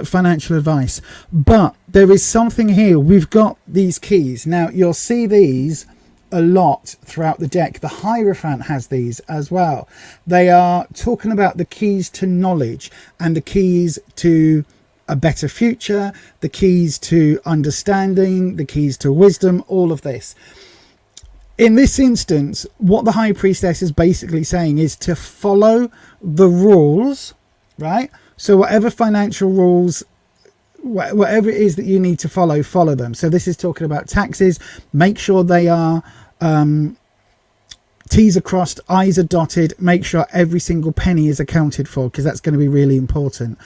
financial advice, but there is something here. We've got these keys. Now you'll see these a lot throughout the deck. The Hierophant has these as well. They are talking about the keys to knowledge and the keys to a better future, the keys to understanding, the keys to wisdom, all of this. In this instance, what the High Priestess is basically saying is to follow the rules, right? So whatever financial rules, whatever it is that you need to follow them. So this is talking about taxes. Make sure they are T's are crossed, I's are dotted. Make sure every single penny is accounted for, because that's going to be really important.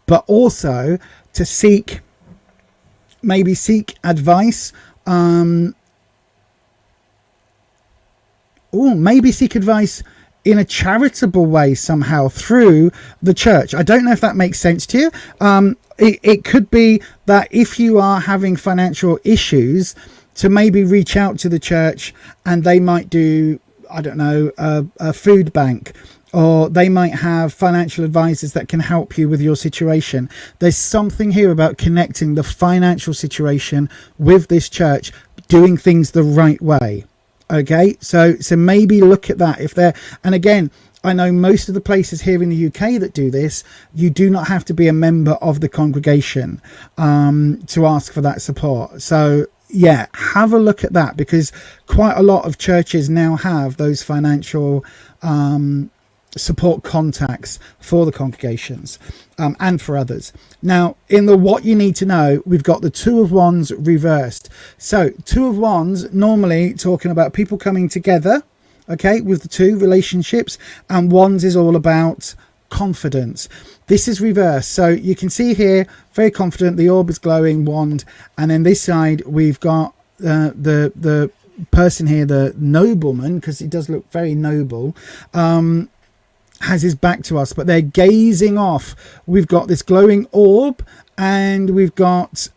But also to maybe seek advice. Maybe seek advice in a charitable way somehow through the church. I don't know if that makes sense to you. It could be that if you are having financial issues, to maybe reach out to the church, and they might do, I don't know, a food bank, or they might have financial advisors that can help you with your situation. There's something here about connecting the financial situation with this church, doing things the right way. Okay, so maybe look at that. And again, I know most of the places here in the UK that do this, you do not have to be a member of the congregation to ask for that support. So yeah, have a look at that, because quite a lot of churches now have those financial support contacts for the congregations and for others. Now, in the what you need to know, we've got the Two of Wands reversed. So Two of Wands, normally talking about people coming together, okay, with the two relationships, and Wands is all about confidence. This is reversed. So you can see here, very confident, the orb is glowing, wand, and then this side we've got the person here, the nobleman, because he does look very noble, has his back to us, but they're gazing off. We've got this glowing orb, and we've got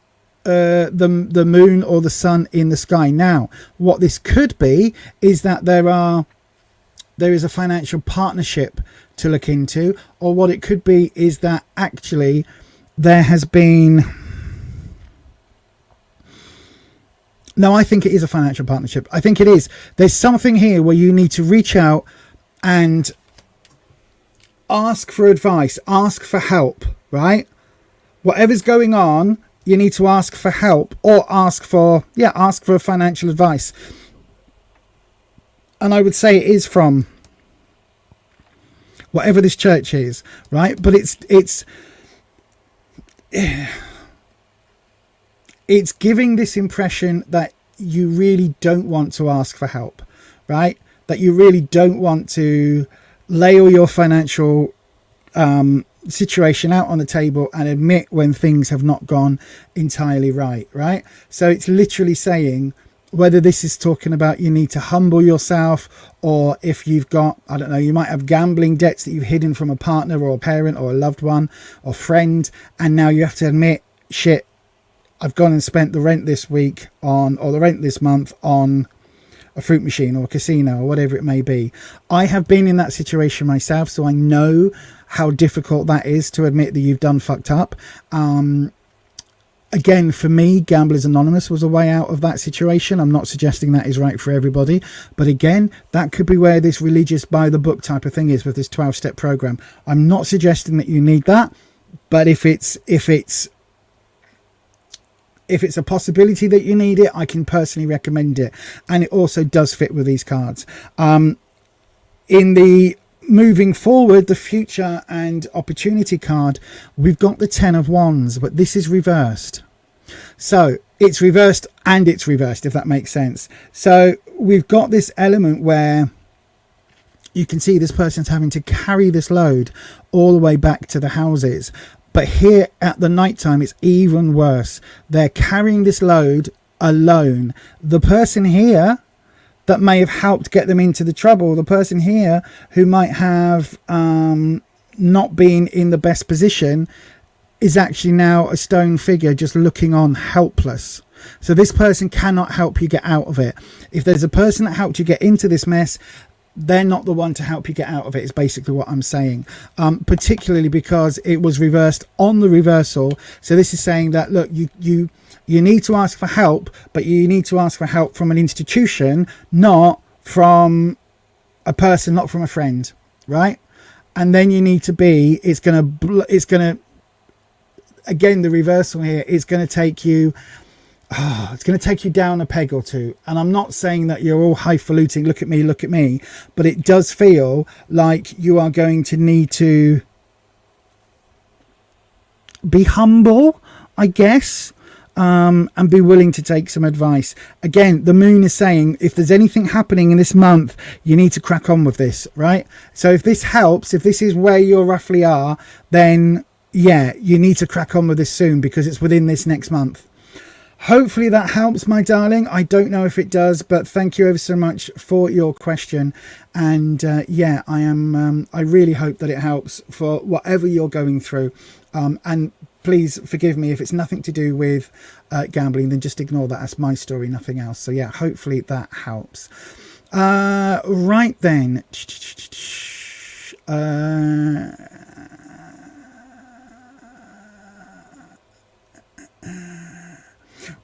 the moon or the sun in the sky. Now, what this could be is that there is a financial partnership to look into, or what it could be is that actually there has been... No, I think it is a financial partnership. I think it is. There's something here where you need to reach out and ask for advice, ask for help, right? Whatever's going on, you need to ask for help, or ask for financial advice. And I would say it is from whatever this church is, right? But it's giving this impression that you really don't want to ask for help, right? That you really don't want to lay all your financial situation out on the table and admit when things have not gone entirely right? So it's literally saying, whether this is talking about you need to humble yourself, or if you've got, I don't know, you might have gambling debts that you've hidden from a partner or a parent or a loved one or friend, and now you have to admit, shit, I've gone and spent the rent this week on, or the rent this month on a fruit machine or a casino or whatever it may be. I have been in that situation myself, so I know how difficult that is to admit that you've done fucked up. Again, for me, Gamblers Anonymous was a way out of that situation. I'm not suggesting that is right for everybody, but again, that could be where this religious by the book type of thing is with this 12-step program. I'm not suggesting that you need that, but if it's a possibility that you need it, I can personally recommend it. And it also does fit with these cards. In the moving forward, the future and opportunity card, we've got the 10 of Wands, but this is reversed. So it's reversed and it's reversed, if that makes sense. So we've got this element where you can see this person's having to carry this load all the way back to the houses. But here at the night time, it's even worse. They're carrying this load alone. The person here that may have helped get them into the trouble, the person here who might have not been in the best position, is actually now a stone figure just looking on, helpless. So this person cannot help you get out of it. If there's a person that helped you get into this mess, they're not the one to help you get out of it, is basically what I'm saying. Particularly because it was reversed on the reversal. So this is saying that, look, you need to ask for help, but you need to ask for help from an institution, not from a person, not from a friend, right? And then you need to be, it's going to, again, the reversal here is going to take you, it's going to take you down a peg or two. And I'm not saying that you're all highfalutin, look at me, but it does feel like you are going to need to be humble, I guess, and be willing to take some advice. Again, the moon is saying if there's anything happening in this month, you need to crack on with this, right? So if this helps, if this is where you roughly are, then yeah, you need to crack on with this soon, because it's within this next month. Hopefully that helps, my darling. I don't know if it does, but thank you ever so much for your question. And yeah, I really hope that it helps for whatever you're going through. And please forgive me if it's nothing to do with gambling, then just ignore that. That's my story, nothing else. So yeah, hopefully that helps. Right then.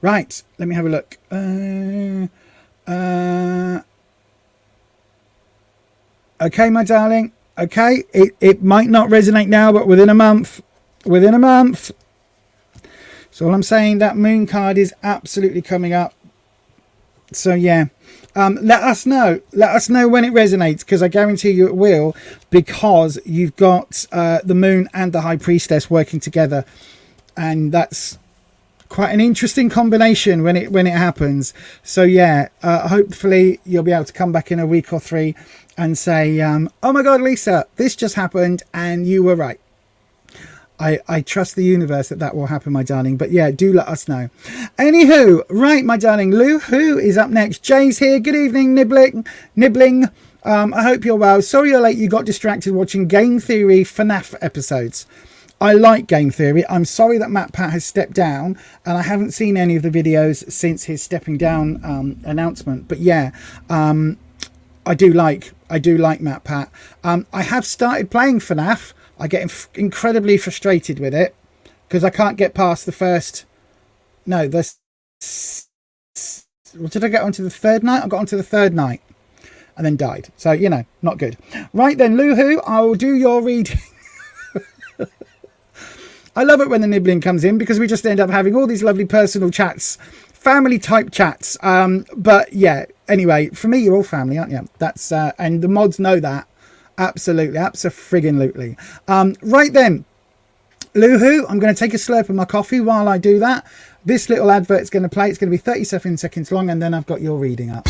Right, let me have a look. Okay, my darling. Okay, it might not resonate now, but within a month. So all I'm saying, that moon card is absolutely coming up. So yeah, let us know when it resonates, because I guarantee you it will, because you've got the moon and the high priestess working together, and that's quite an interesting combination when it happens. So yeah, hopefully you'll be able to come back in a week or three and say, oh my god, Lisa, this just happened and you were right. I trust the universe that will happen, my darling. But yeah, do let us know. Anywho, right, my darling, Lou, who is up next? Jay's here. Good evening, Nibbling. I hope you're well. Sorry you're late. You got distracted watching Game Theory FNAF episodes. I like Game Theory. I'm sorry that Matt Pat has stepped down, and I haven't seen any of the videos since his stepping down announcement. But yeah, I do like Matt Pat. I have started playing FNAF. I get incredibly frustrated with it because I can't get past the first. No, what did I get onto the third night? I got onto the third night and then died. So you know, not good. Right then, Luhu, I will do your reading. I love it when the nibbling comes in, because we just end up having all these lovely personal chats, family type chats. But yeah, anyway, for me, you're all family, aren't you? That's and the mods know that. Absolutely, abso-friggin-lutely. Right then, Luhu, I'm going to take a slurp of my coffee while I do that. This little advert is going to play. It's going to be 37 seconds long, and then I've got your reading up.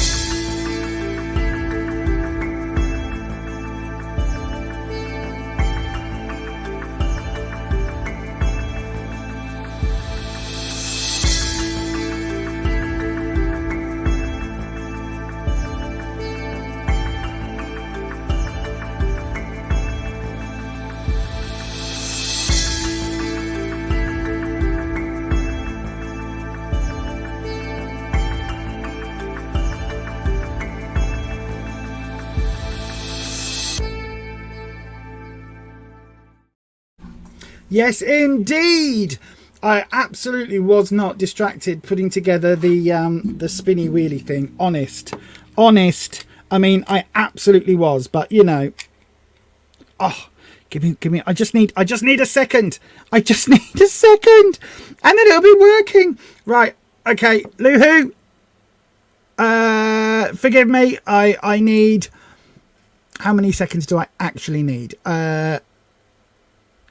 Yes, indeed. I absolutely was not distracted putting together the spinny wheelie thing. Honest. I mean, I absolutely was, but you know. Oh, give me. I just need a second. And then it'll be working. Right. Okay, Luhu. Forgive me. I need. How many seconds do I actually need?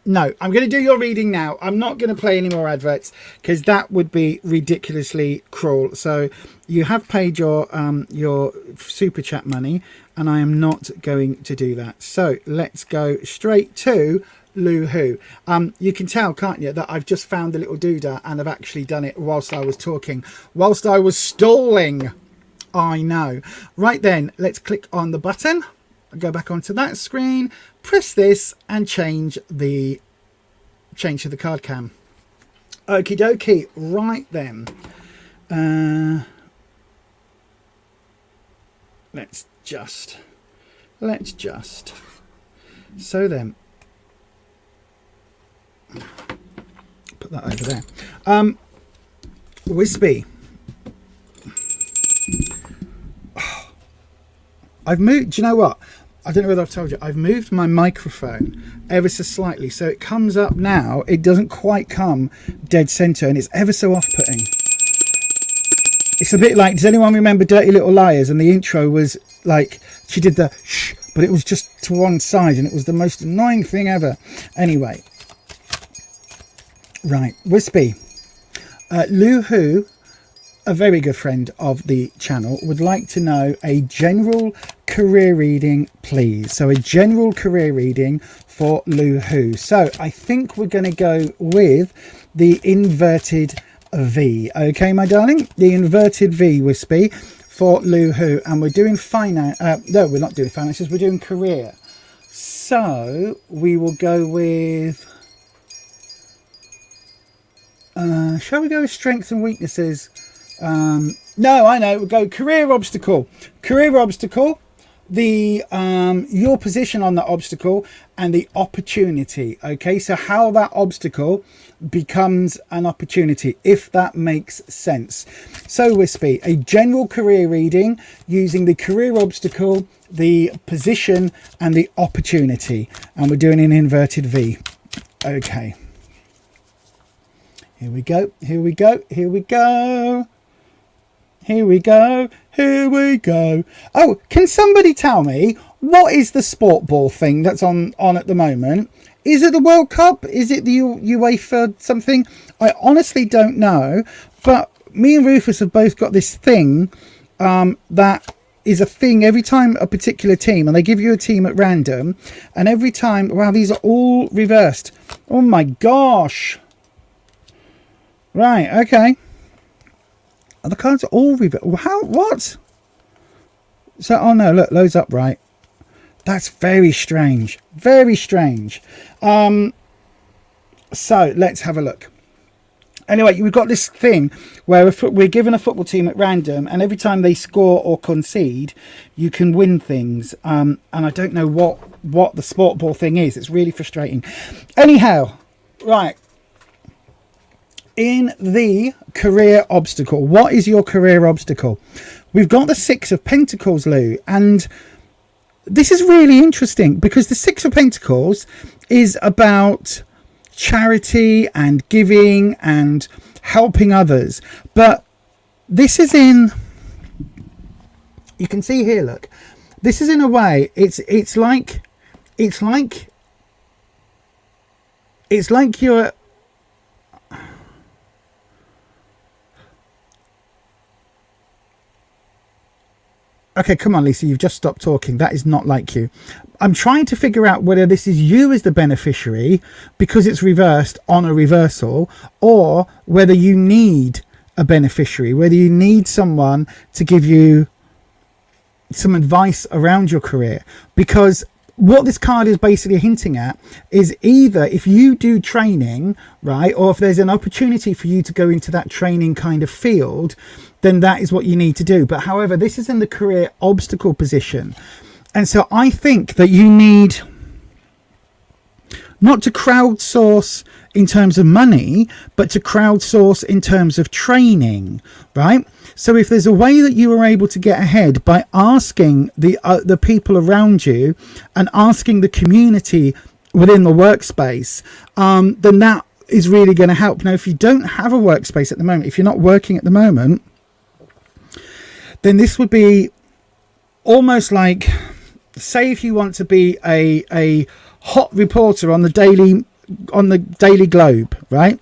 No, I'm going to do your reading now. I'm not going to play any more adverts because that would be ridiculously cruel. So you have paid your super chat money, and I am not going to do that. So let's go straight to Loo-hoo. You can tell, can't you, that I've just found the little doodah and I've actually done it whilst I was talking, whilst I was stalling. I know. Right then, let's click on the button. Go back onto that screen, press this, and change to the card cam. Okie dokie. Right then, let's just so then put that over there. Wispy, I've moved. Do you know what? I don't know whether I've told you, I've moved my microphone ever so slightly, so it comes up now. It doesn't quite come dead center, and it's ever so off-putting. It's a bit like, does anyone remember Dirty Little Liars? And the intro was like, she did the shh, but it was just to one side, and it was the most annoying thing ever. Anyway, right, Wispy, Loo-hoo, a very good friend of the channel, would like to know a general career reading, please. So a general career reading for Loo-hoo. So I think we're going to go with the inverted V. Okay, my darling, the inverted V, Wispy, for Loo-hoo. And we're doing finance. No, we're not doing finances. We're doing career. So we will go with. Shall we go with strengths and weaknesses? No, I know. We'll go career obstacle. Career obstacle. The your position on that obstacle and the opportunity. Okay, so how that obstacle becomes an opportunity, if that makes sense. So Wispy, a general career reading using the career obstacle, the position, and the opportunity, and we're doing an inverted V. Okay. Here we go. Here we go. Here we go. Here we go. Here we go. Oh, can somebody tell me what is the sport ball thing that's on at the moment? Is it the World Cup? Is it the UEFA something? I honestly don't know. But me and Rufus have both got this thing that is a thing every time a particular team, and they give you a team at random, and every time, wow, these are all reversed. Oh my gosh. Right, okay. The cards are all reversed. How? What? So, oh no, look, loads up right. That's very strange. Very strange. So, let's have a look. Anyway, we've got this thing where we're given a football team at random, and every time they score or concede, you can win things. And I don't know what the sport ball thing is. It's really frustrating. Anyhow, right. In the career obstacle, what is your career obstacle? We've got the Six of Pentacles, Lou, and this is really interesting because the Six of Pentacles is about charity and giving and helping others, but this is in, you can see here, look, this is in a way, it's like you're, okay, come on, Lisa, you've just stopped talking. That is not like you. I'm trying to figure out whether this is you as the beneficiary because it's reversed on a reversal, or whether you need a beneficiary, whether you need someone to give you some advice around your career. Because what this card is basically hinting at is either if you do training, right, or if there's an opportunity for you to go into that training kind of field, then that is what you need to do. But however, this is in the career obstacle position. And so I think that you need not to crowdsource in terms of money, but to crowdsource in terms of training, right? So if there's a way that you are able to get ahead by asking the people around you and asking the community within the workspace, then that is really going to help. Now, if you don't have a workspace at the moment, if you're not working at the moment, then this would be almost like, say if you want to be a hot reporter on the Daily the Daily Globe, right?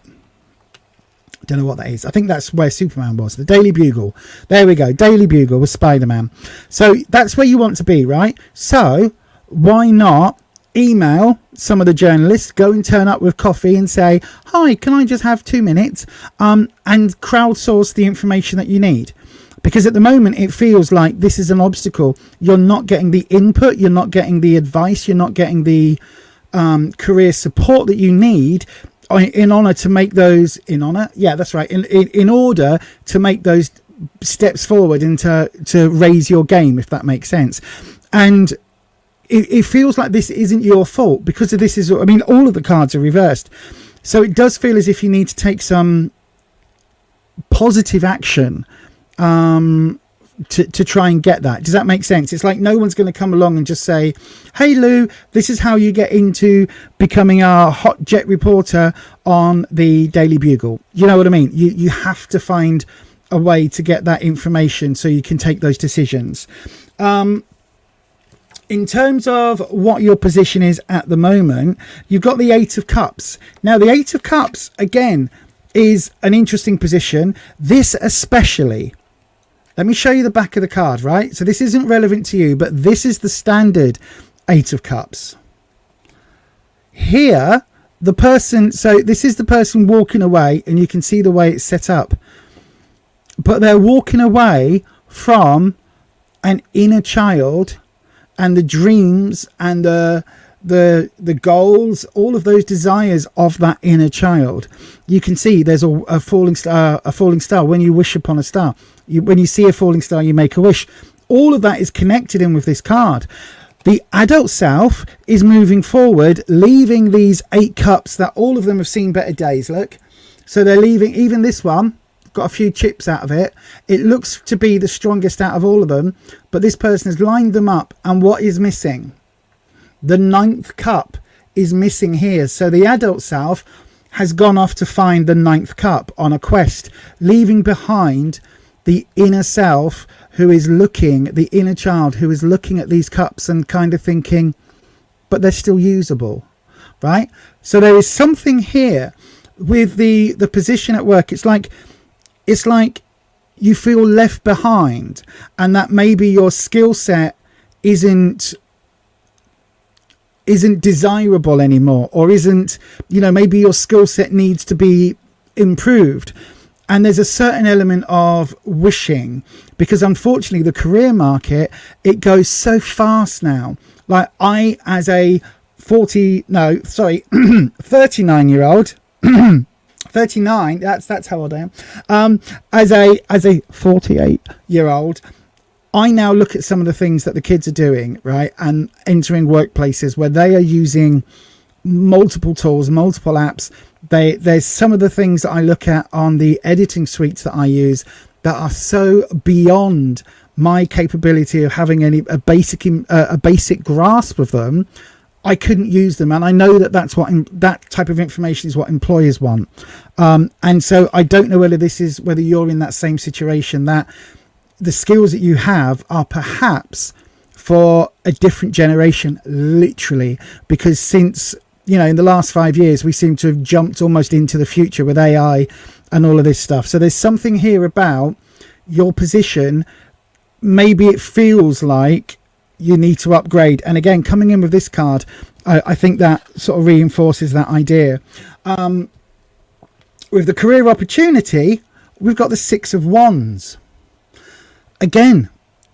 Don't know what that is. I think that's where Superman was. The Daily Bugle. There we go. Daily Bugle with Spider-Man. So that's where you want to be, right? So why not email some of the journalists, go and turn up with coffee and say, hi, can I just have 2 minutes? And crowdsource the information that you need. Because at the moment it feels like this is an obstacle. You're not getting the input, you're not getting the advice, you're not getting the career support that you need in order to make those in order to make those steps forward and to raise your game, if that makes sense. And it feels like this isn't your fault because of this is, I mean, all of the cards are reversed. So it does feel as if you need to take some positive action to try and get that. Does that make sense? It's like no one's going to come along and just say, hey Lou, this is how you get into becoming a hot jet reporter on the Daily Bugle. You know what I mean? You have to find a way to get that information so you can take those decisions. In terms of what your position is at the moment, you've got the 8 of Cups. Now the 8 of Cups again is an interesting position. This especially, let me show you the back of the card, right? So this isn't relevant to you, but this is the standard 8 of Cups. Here, the person, so this is the person walking away, and you can see the way it's set up. But they're walking away from an inner child and the dreams and the goals, all of those desires of that inner child. You can see there's a falling star. When you wish upon a star, when you see a falling star, you make a wish. All of that is connected in with this card. The adult self is moving forward, leaving these 8 cups that all of them have seen better days. Look, so they're leaving. Even this one got a few chips out of it. It looks to be the strongest out of all of them, but this person has lined them up, and what is missing? The 9th cup is missing here. So the adult self has gone off to find the 9th cup on a quest, leaving behind the inner self who is looking, the inner child who is looking at these cups and kind of thinking, but they're still usable, right? So there is something here with the position at work. It's like you feel left behind, and that maybe your skill set isn't desirable anymore, or isn't, maybe your skill set needs to be improved. And there's a certain element of wishing, because unfortunately the career market, it goes so fast now. Like I, as a 39-year-old, 39, that's how old I am. As a 48-year-old, I now look at some of the things that the kids are doing, right, and entering workplaces where they are using multiple tools, multiple apps. There's some of the things that I look at on the editing suites that I use that are so beyond my capability of having a basic grasp of them. I couldn't use them, and I know that type of information is what employers want. And so I don't know whether you're in that same situation, that the skills that you have are perhaps for a different generation, literally, because since, in the last 5 years, we seem to have jumped almost into the future with AI and all of this stuff. So there's something here about your position. Maybe it feels like you need to upgrade. And again, coming in with this card, I think that sort of reinforces that idea. With the career opportunity, we've got the 6 of Wands. Again,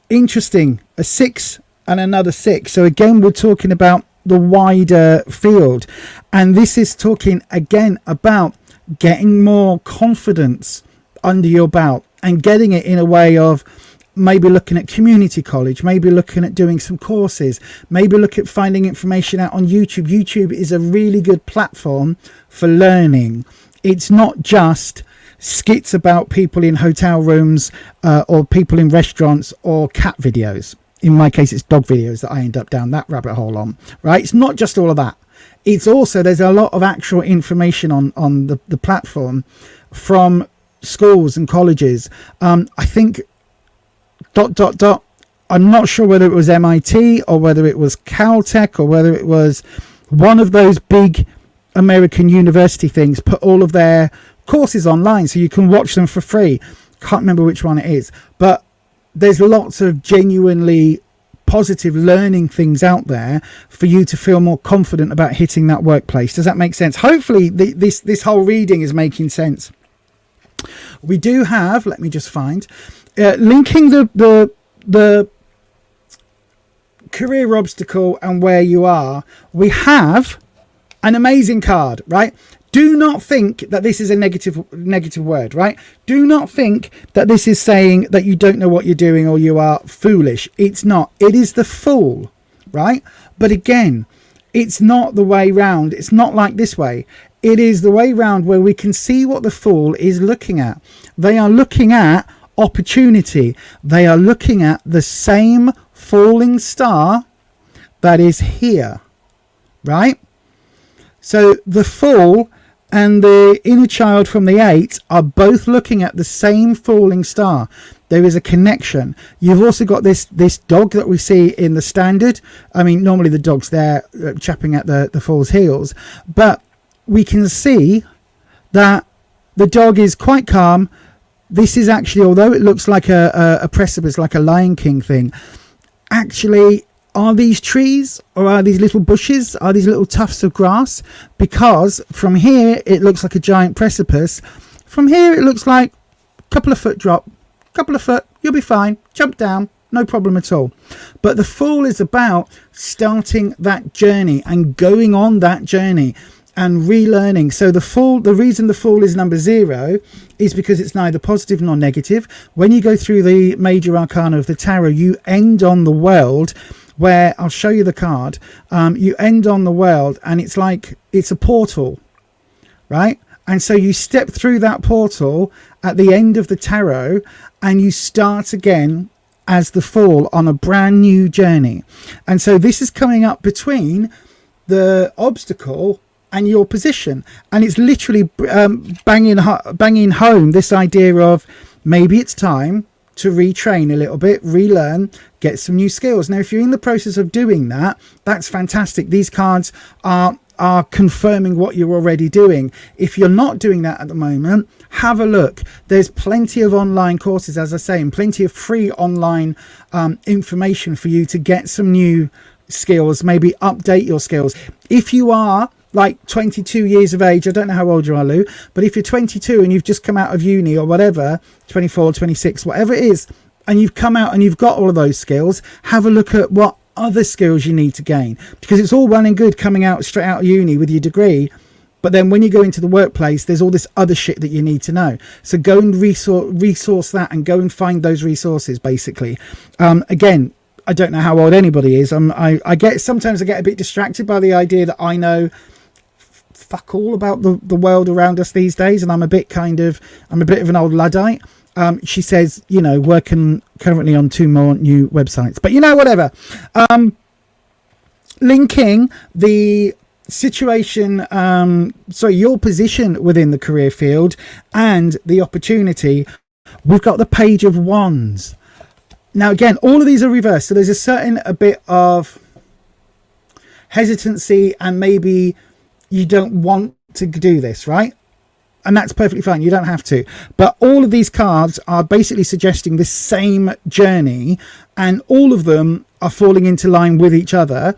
interesting, a 6 and another 6. So again, we're talking about the wider field, and this is talking again about getting more confidence under your belt and getting it in a way of maybe looking at community college, maybe looking at doing some courses, maybe look at finding information out on YouTube. YouTube is a really good platform for learning. It's not just skits about people in hotel rooms or people in restaurants or cat videos. In my case, it's dog videos that I end up down that rabbit hole on, right? It's not just all of that. It's also, there's a lot of actual information on the platform from schools and colleges. I think ... I'm not sure whether it was MIT or whether it was Caltech or whether it was one of those big American university things put all of their courses online so you can watch them for free. Can't remember which one it is, but there's lots of genuinely positive learning things out there for you to feel more confident about hitting that workplace. Does that make sense? Hopefully this whole reading is making sense. We do have, let me just find, linking the career obstacle and where you are. We have an amazing card, right? Do not think that this is a negative word, right? Do not think that this is saying that you don't know what you're doing or you are foolish. It's not. It is the Fool, right? But again, it's not the way round. It's not like this way. It is the way round where we can see what the Fool is looking at. They are looking at opportunity. They are looking at the same falling star that is here, right? So the Fool and the inner child from the 8 are both looking at the same falling star. There is a connection. You've also got this dog that we see in the standard. I mean, normally the dog's there chapping at the Fool's heels, but we can see that the dog is quite calm. This is actually, although it looks like a precipice, like a Lion King thing, actually, are these trees or are these little bushes? Are these little tufts of grass? Because from here, it looks like a giant precipice. From here, it looks like a couple of foot drop. Couple of foot, you'll be fine. Jump down, no problem at all. But the Fool is about starting that journey and going on that journey and relearning. So the reason the Fool is number 0 is because it's neither positive nor negative. When you go through the major arcana of the tarot, you end on the World, where I'll show you the card. You end on the World, and it's like it's a portal, right? And so you step through that portal at the end of the tarot, and you start again as the Fool on a brand new journey. And so this is coming up between the obstacle and your position, and it's literally banging home this idea of maybe it's time to retrain a little bit, relearn, get some new skills. Now, if you're in the process of doing that, that's fantastic. These cards are confirming what you're already doing. If you're not doing that at the moment, have a look. There's plenty of online courses, as I say, and plenty of free online information for you to get some new skills, maybe update your skills. If you are like 22 years of age, I don't know how old you are, Lou, but if you're 22 and you've just come out of uni or whatever, 24, 26, whatever it is, and you've come out and you've got all of those skills, have a look at what other skills you need to gain, because it's all well and good coming out straight out of uni with your degree, but then when you go into the workplace, there's all this other shit that you need to know. So go and resource that and go and find those resources, basically. Again, I don't know how old anybody is. Sometimes I get a bit distracted by the idea that I know fuck all about the world around us these days, and I'm a bit of an old Luddite. She says, working currently on 2 more new websites, but whatever. Linking the situation, your position within the career field and the opportunity, we've got the Page of Wands. Now, again, all of these are reversed, so there's a bit of hesitancy, and maybe you don't want to do this, right? And that's perfectly fine. You don't have to. But all of these cards are basically suggesting the same journey, and all of them are falling into line with each other,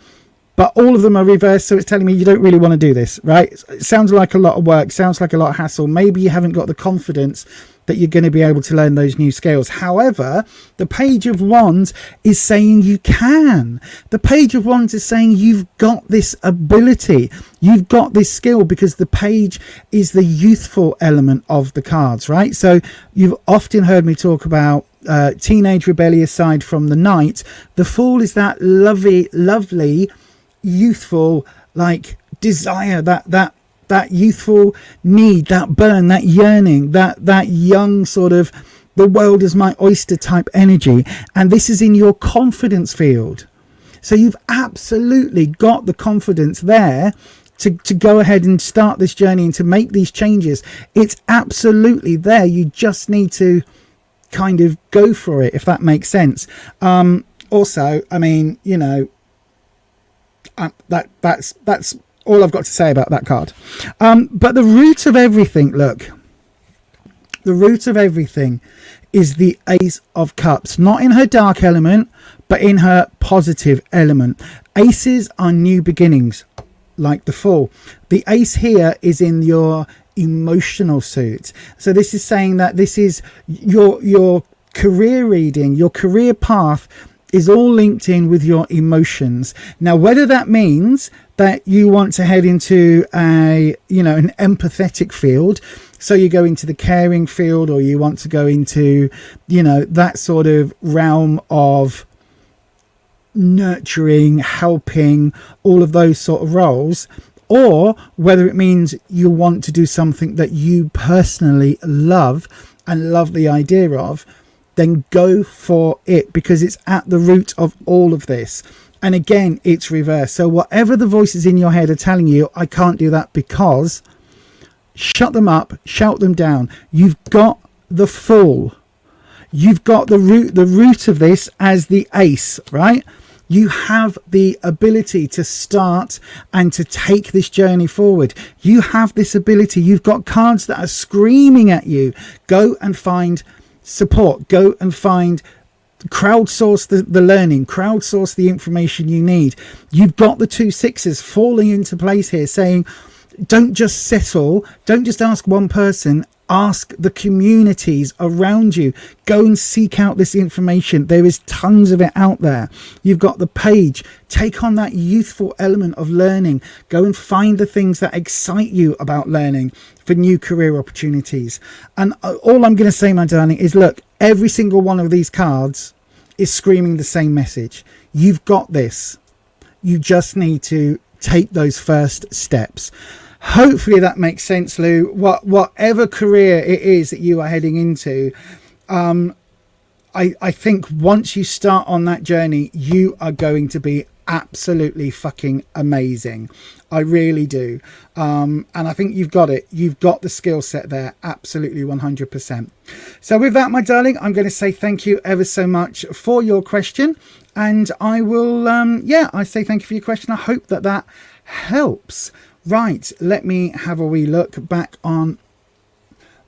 but all of them are reversed. So it's telling me you don't really want to do this, right? It sounds like a lot of work, sounds like a lot of hassle. Maybe you haven't got the confidence that you're going to be able to learn those new skills. However, the Page of Wands is saying you can. The Page of Wands is saying you've got this ability, you've got this skill, because the page is the youthful element of the cards, right? So you've often heard me talk about teenage rebellious side from the Knight. The Fool is that lovely youthful, like, desire, that youthful need, that burn, that yearning, that young sort of the world is my oyster type energy. And this is in your confidence field. So you've absolutely got the confidence there to go ahead and start this journey and to make these changes. It's absolutely there. You just need to kind of go for it, if that makes sense. Also, I mean, that's all I've got to say about that card. But the root of everything, look, the root of everything is the Ace of Cups, not in her dark element, but in her positive element. Aces are new beginnings, like the Fool. The Ace here is in your emotional suit. So this is saying that this is your career reading, your career path is all linked in with your emotions. Now, whether that means that you want to head into an empathetic field, so you go into the caring field, or you want to go into, that sort of realm of nurturing, helping, all of those sort of roles, or whether it means you want to do something that you personally love and love the idea of, then go for it, because it's at the root of all of this. And again, it's reverse. So whatever the voices in your head are telling you, I can't do that because, shut them up, shout them down. You've got the Fool. You've got the root of this as the Ace, right? You have the ability to start and to take this journey forward. You have this ability. You've got cards that are screaming at you. Go and find support. Go and find, crowdsource the learning, crowdsource the information you need. You've got the 2 sixes falling into place here, saying, don't just settle, don't just ask one person, ask the communities around you. Go and seek out this information. There is tons of it out there. You've got the Page. Take on that youthful element of learning. Go and find the things that excite you about learning for new career opportunities. And all I'm going to say, my darling, is look, every single one of these cards is screaming the same message. You've got this. You just need to take those first steps. Hopefully that makes sense, Lou. Whatever career it is that you are heading into, I think once you start on that journey, you are going to be absolutely fucking amazing. I really do. And I think you've got it. You've got the skill set there. Absolutely 100%. So with that, my darling, I'm going to say thank you ever so much for your question. And I will, I say thank you for your question. I hope that helps. Right, let me have a wee look back on.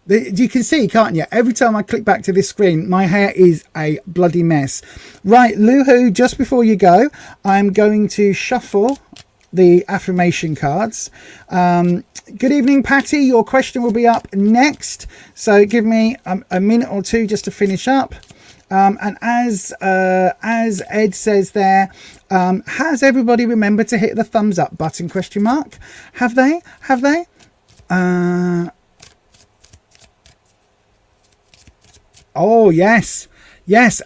You can see, can't you? Every time I click back to this screen, my hair is a bloody mess. Right, Luhu, just before you go, I'm going to shuffle the affirmation cards. Good evening, Patty. Your question will be up next. So give me a minute or two just to finish up. And as Ed says there, has everybody remembered to hit the thumbs up button, question mark? Have they? Oh, yes,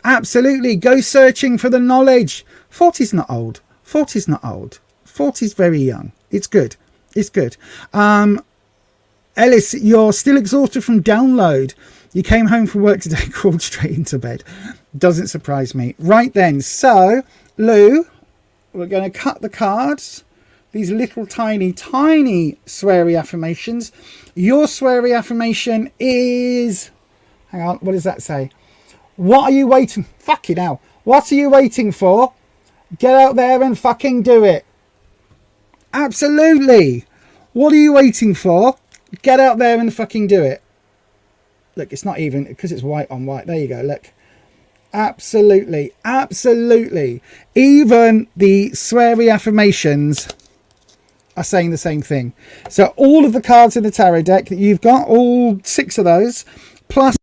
absolutely. Go searching for the knowledge. 40's not old. 40's very young. It's good. Ellis, you're still exhausted from download. You came home from work today, crawled straight into bed. Doesn't surprise me. Right then, so, Lou, we're going to cut the cards. These little tiny sweary affirmations. Your sweary affirmation is... Hang on, what does that say? What are you waiting... Fucking hell. What are you waiting for? Get out there and fucking do it. Absolutely. What are you waiting for? Get out there and fucking do it. Look, it's not even, because it's white on white. There you go, look. Absolutely. Even the sweary affirmations are saying the same thing. So all of the cards in the tarot deck that you've got, all 6 of those, plus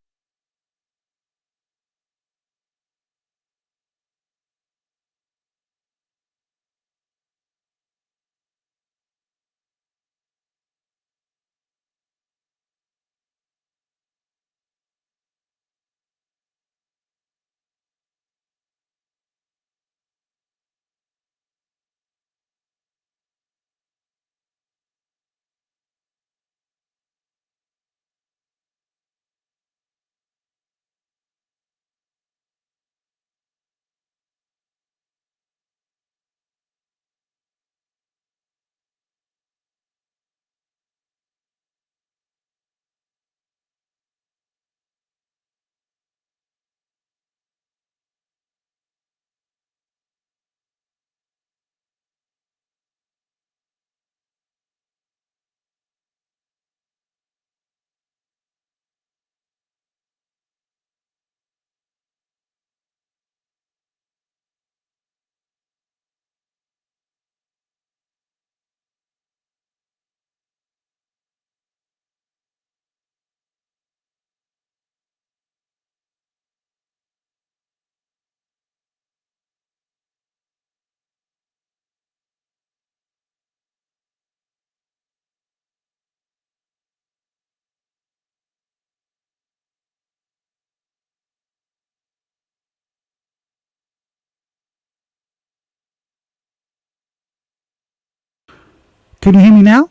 Can you hear me now?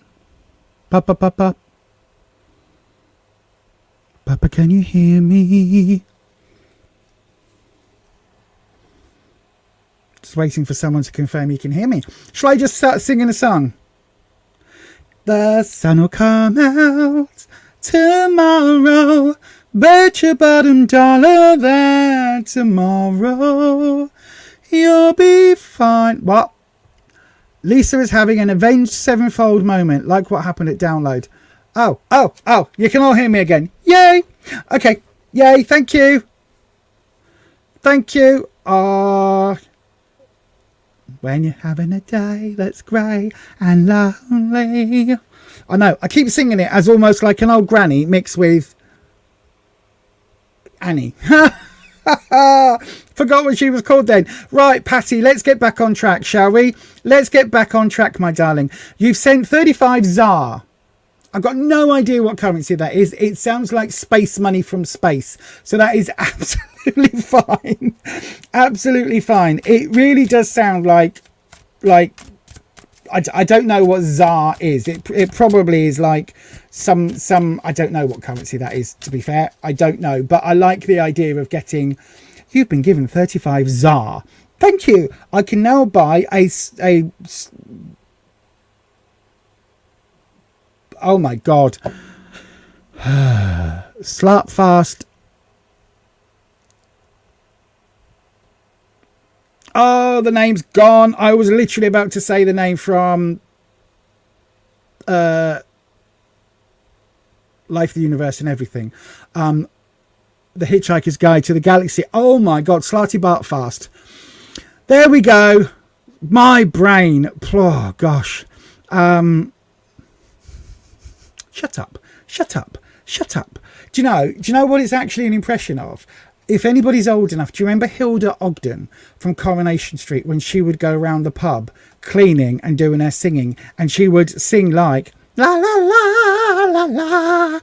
Papa, Papa. Papa, can you hear me? Just waiting for someone to confirm you can hear me. Shall I just start singing a song? The sun will come out tomorrow. Bet your bottom dollar that tomorrow you'll be fine. What? Lisa is having an Avenged Sevenfold moment, like what happened at Download. Oh, you can all hear me again. Yay! Okay, yay, thank you. Thank you. When you're having a day that's grey and lonely. I know, I keep singing it as almost like an old granny mixed with Annie. Forgot what she was called then. Right, Patty, let's get back on track, shall we? Let's get back on track, my darling. You've sent 35 ZAR. I've got no idea what currency that is. It sounds like space money from space. So that is absolutely fine. Absolutely fine. It really does sound like I don't know what ZAR is. It probably is like some I don't know what currency that is, to be fair. I don't know. But I like the idea of getting, you've been given 35 ZAR. Thank you. I can now buy a oh my God. Slap fast. Oh, the name's gone. I was literally about to say the name from Life, the Universe and Everything. The Hitchhiker's Guide to the Galaxy. Oh my God, Slarty Bart Fast. There we go. My brain. Oh gosh. Shut up. Shut up. Shut up. Do you know what it's actually an impression of? If anybody's old enough, do you remember Hilda Ogden from Coronation Street when she would go around the pub cleaning and doing her singing, and she would sing like la la la la la?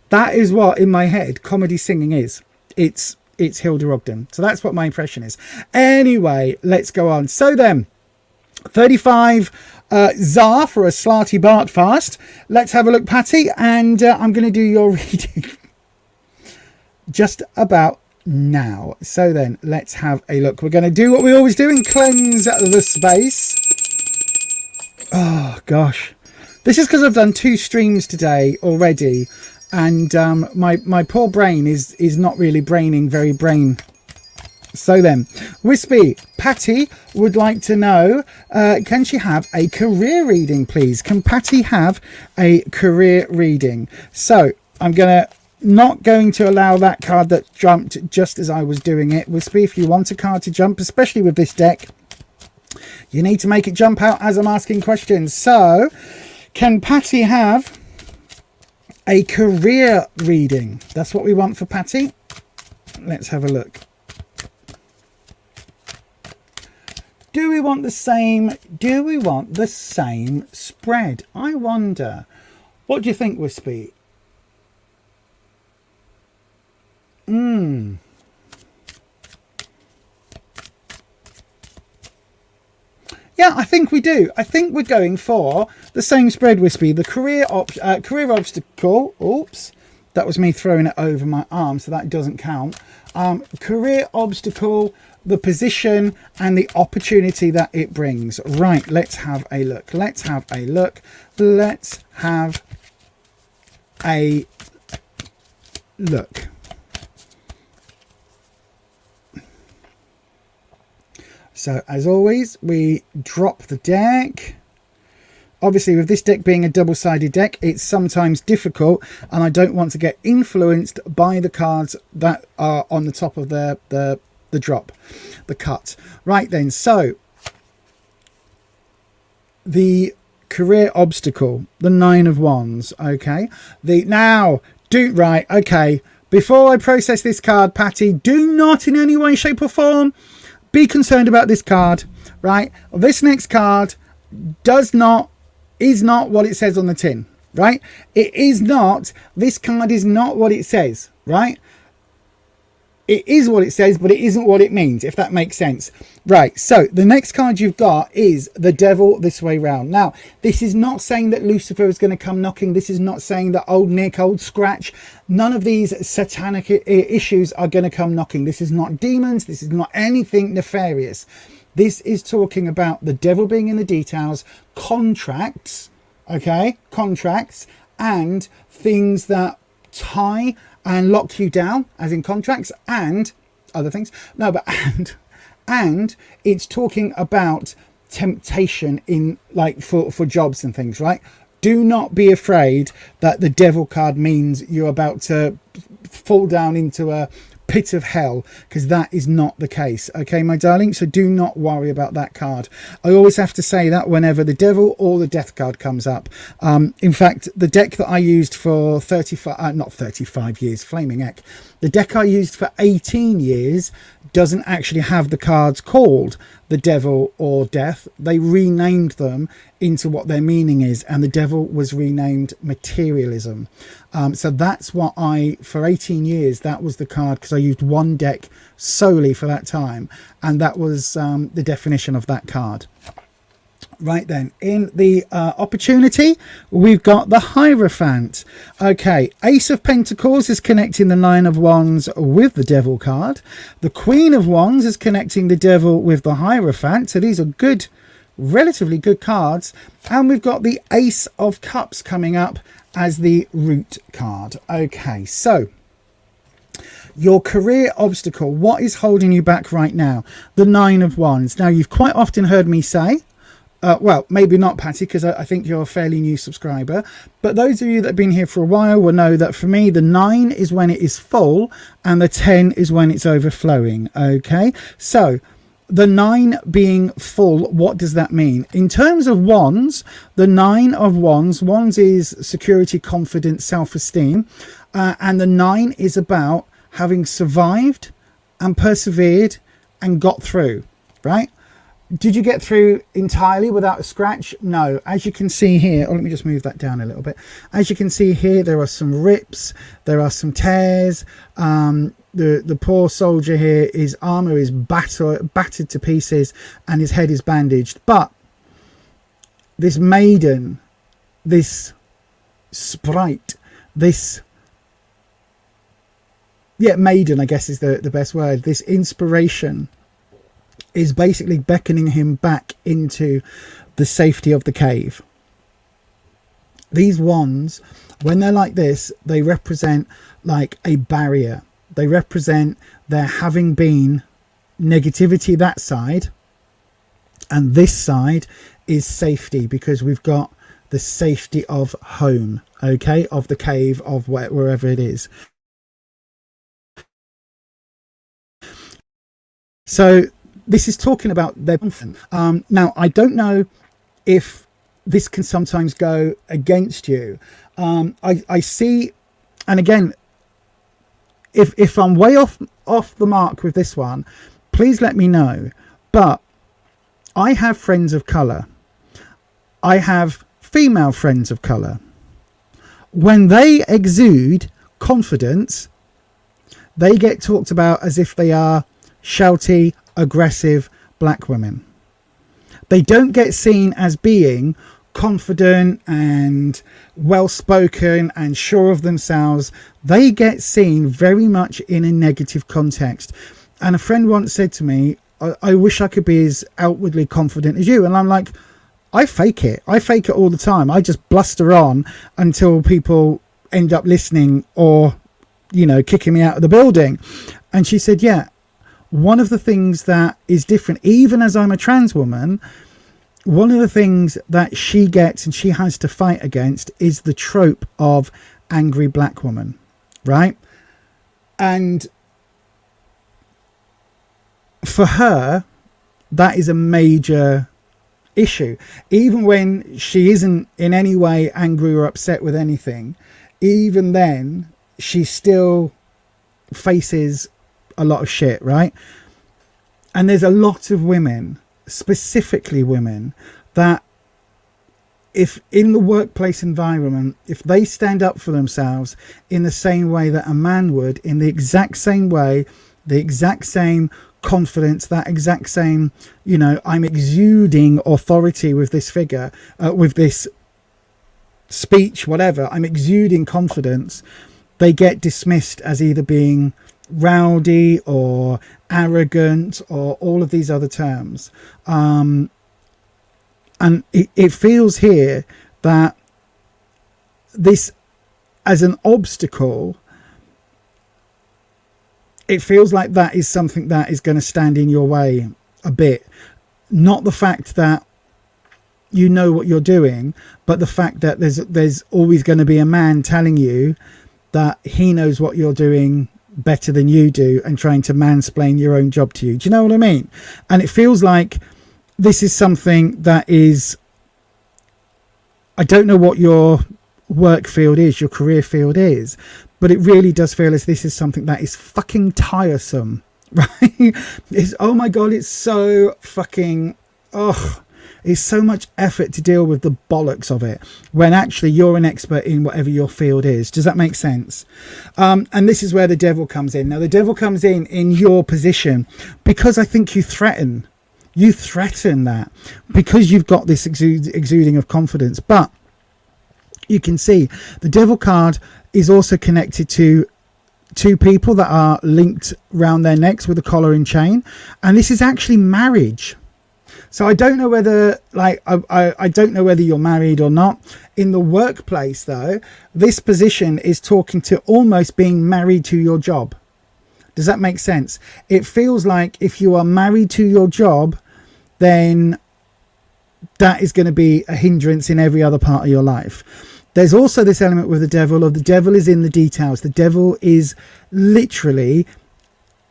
That is what in my head comedy singing is. It's Hilda Ogden. So that's what my impression is. Anyway, let's go on. So then, 35 ZAR for a Slarty Bart Fast. Let's have a look, Patty, and I'm going to do your reading just about now. So then, let's have a look. We're going to do what we always do and cleanse the space. Oh, gosh. This is because I've done 2 streams today already, and my poor brain is not really braining very brain. So then, Wispy, Patty would like to know, can she have a career reading, please? Can Patty have a career reading? So, I'm not going to allow that card that jumped just as I was doing it. Wispy, if you want a card to jump, especially with this deck, you need to make it jump out as I'm asking questions. So, can Patty have a career reading? That's what we want for Patty. Let's have a look. Do we want the same? Do we want the same spread? I wonder. What do you think, Wispy? Yeah, I think we do. I think we're going for the same spread, Wispy. The career obstacle. Oops, that was me throwing it over my arm, so that doesn't count. Career obstacle, the position and the opportunity that it brings. Right, let's have a look. Let's have a look. Let's have a look. So, as always, we drop the deck. Obviously, with this deck being a double-sided deck, it's sometimes difficult, and I don't want to get influenced by the cards that are on the top of the drop, the cut. Right then, so the career obstacle, the 9 of Wands. Okay, okay. Before I process this card, Patty, do not in any way, shape, or form be concerned about this card. Right, this next card is not what it says on the tin. Right, it is not. This card is not what it says. Right. it is what it says, but it isn't what it means, if that makes sense. Right, so the next card you've got is the devil this way round. Now, this is not saying that Lucifer is going to come knocking. This is not saying that old Nick, old Scratch, none of these satanic issues are going to come knocking. This is not demons. This is not anything nefarious. This is talking about the devil being in the details, contracts, okay, contracts, and things that tie and lock you down, as in contracts and other things. No, but and it's talking about temptation in, like, for jobs and things, right? Do not be afraid that the devil card means you're about to fall down into a pit of hell, because that is not the case, okay, my darling? So do not worry about that card. I always have to say that whenever the devil or the death card comes up. In fact, the deck that I used for 35 years, flaming heck, the deck I used for 18 years doesn't actually have the cards called the devil or death. They renamed them into what their meaning is, and the devil was renamed materialism. So that's what for 18 years, that was the card, because I used one deck solely for that time, and that was the definition of that card. Right then, in the opportunity, we've got the Hierophant. Okay, Ace of Pentacles is connecting the Nine of Wands with the Devil card. The Queen of Wands is connecting the Devil with the Hierophant. So these are good, relatively good cards. And we've got the Ace of Cups coming up as the Root card. Okay, so your career obstacle, what is holding you back right now? The Nine of Wands. Now, you've quite often heard me say, well, maybe not, Patty, because I think you're a fairly new subscriber. But those of you that have been here for a while will know that for me, the 9 is when it is full and the 10 is when it's overflowing. Okay, so the 9 being full, what does that mean? In terms of Wands, the 9 of Wands, Wands is security, confidence, self-esteem. And the 9 is about having survived and persevered and got through, right? Did you get through entirely without a scratch? No. As you can see here, let me just move that down a little bit. As you can see here, there are some rips, there are some tears. The poor soldier here, his armor is battered to pieces and his head is bandaged. But this maiden, this sprite, this... yeah, maiden, I guess is the best word. This inspiration is basically beckoning him back into the safety of the cave. These wands, when they're like this, they represent like a barrier. They represent there having been negativity that side, and this side is safety, because we've got the safety of home, okay, of the cave, of wherever it is. So this is talking about their confidence. Now, I don't know if this can sometimes go against you. I see, and again, if I'm way off the mark with this one, please let me know. But I have friends of colour. I have female friends of colour. When they exude confidence, they get talked about as if they are shouty, aggressive black women. They don't get seen as being confident and well-spoken and sure of themselves. They get seen very much in a negative context. And a friend once said to me, I wish I could be as outwardly confident as you. And I'm like, I fake it. I fake it all the time. I just bluster on until people end up listening or, you know, kicking me out of the building. And she said, yeah, one of the things that is different, even as I'm a trans woman, one of the things that she gets and she has to fight against is the trope of angry black woman, right? And for her, that is a major issue. Even when she isn't in any way angry or upset with anything, even then, she still faces a lot of shit, right? And there's a lot of women, specifically women, that if in the workplace environment, if they stand up for themselves in the same way that a man would, in the exact same way the exact same confidence, that exact same, I'm exuding authority with this figure, with this speech, whatever, I'm exuding confidence, they get dismissed as either being rowdy or arrogant or all of these other terms. And it feels here that this, as an obstacle, it feels like that is something that is going to stand in your way a bit. Not the fact that you know what you're doing, but the fact that there's always going to be a man telling you that he knows what you're doing better than you do and trying to mansplain your own job to you. Do you know what I mean? And it feels like this is something that is, I don't know what your work field is, your career field is, but it really does feel as this is something that is fucking tiresome, right? It's, oh my God, it's so fucking, it's so much effort to deal with the bollocks of it when actually you're an expert in whatever your field is. Does that make sense? And this is where the devil comes in. Now, the devil comes in your position because I think you threaten that because you've got this exuding of confidence. But you can see the devil card is also connected to two people that are linked round their necks with a collar and chain. And this is actually marriage. So I don't know whether, I don't know whether you're married or not. In the workplace, though, this position is talking to almost being married to your job. Does that make sense? It feels like if you are married to your job, then that is going to be a hindrance in every other part of your life. There's also this element with the devil of the devil is in the details. The devil is literally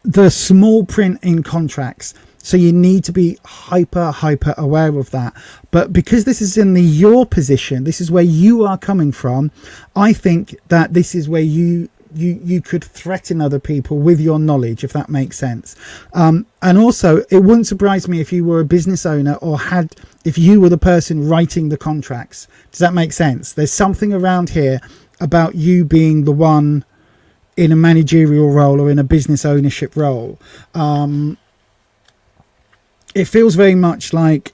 the small print in contracts. So you need to be hyper aware of that. But because this is in your position, this is where you are coming from, I think that this is where you could threaten other people with your knowledge, if that makes sense. And also, it wouldn't surprise me if you were a business owner or if you were the person writing the contracts. Does that make sense? There's something around here about you being the one in a managerial role or in a business ownership role. It feels very much like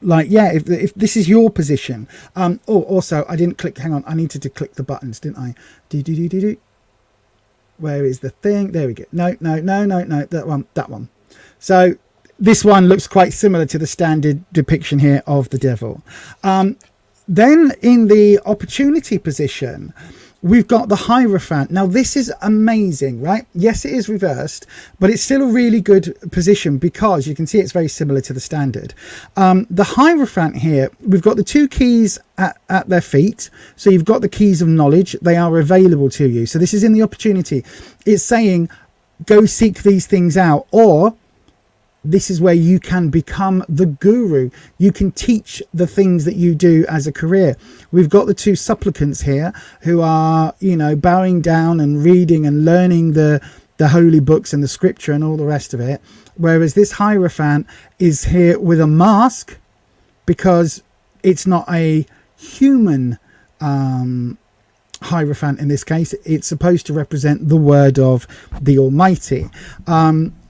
yeah, if this is your position. Also, I didn't click, hang on, I needed to click the buttons, didn't I? Where is the thing? There we go. No, that one. So this one looks quite similar to the standard depiction here of the devil. Then in the opportunity position, we've got the Hierophant. Now, this is amazing, right? Yes, it is reversed, but it's still a really good position because you can see it's very similar to the standard. The Hierophant here, we've got the two keys at their feet. So you've got the keys of knowledge. They are available to you. So this is in the opportunity. It's saying, go seek these things out, or this is where you can become the guru. You can teach the things that you do as a career. We've got the two supplicants here who are, bowing down and reading and learning the holy books and the scripture and all the rest of it. Whereas this Hierophant is here with a mask because it's not a human Hierophant in this case. It's supposed to represent the word of the Almighty.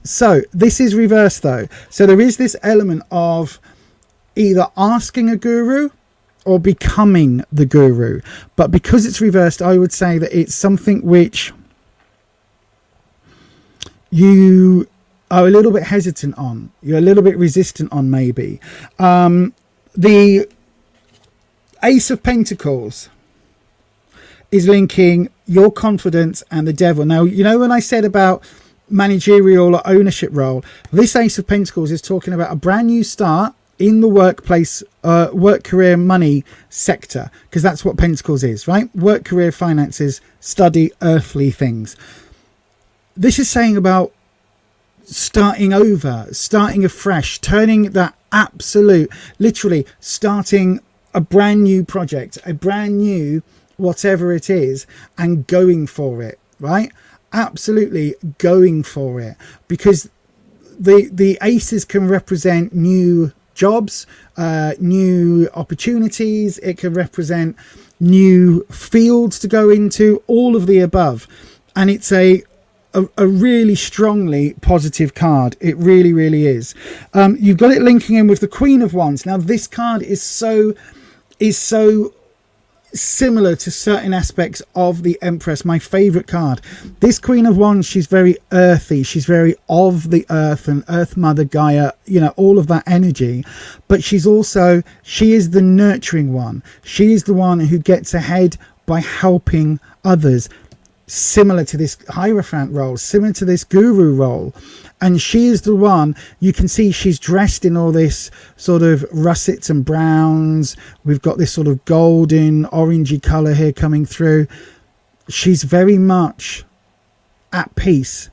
So this is reversed though. So there is this element of either asking a guru or becoming the guru. But because it's reversed, I would say that it's something which you are a little bit hesitant on. You're a little bit resistant on maybe. The Ace of Pentacles is linking your confidence and the devil. Now, when I said about managerial or ownership role, this Ace of Pentacles is talking about a brand new start in the workplace, work, career, money sector, because that's what Pentacles is, right? Work, career, finances, study, earthly things. This is saying about starting over, starting afresh, turning that absolute, literally starting a brand new project, a brand new whatever it is, and going for it, right? Absolutely going for it, because the aces can represent new jobs, new opportunities. It can represent new fields to go into, all of the above. And it's a a really strongly positive card. It really, really is. You've got it linking in with the Queen of Wands. Now, this card is so similar to certain aspects of the Empress, my favorite card. This Queen of Wands, she's very earthy, she's very of the earth and Earth Mother Gaia, you know, all of that energy. But she is the nurturing one. She is the one who gets ahead by helping others, similar to this Hierophant role, similar to this Guru role. And she is the one, you can see she's dressed in all this sort of russets and browns. We've got this sort of golden orangey colour here coming through. She's very much at peace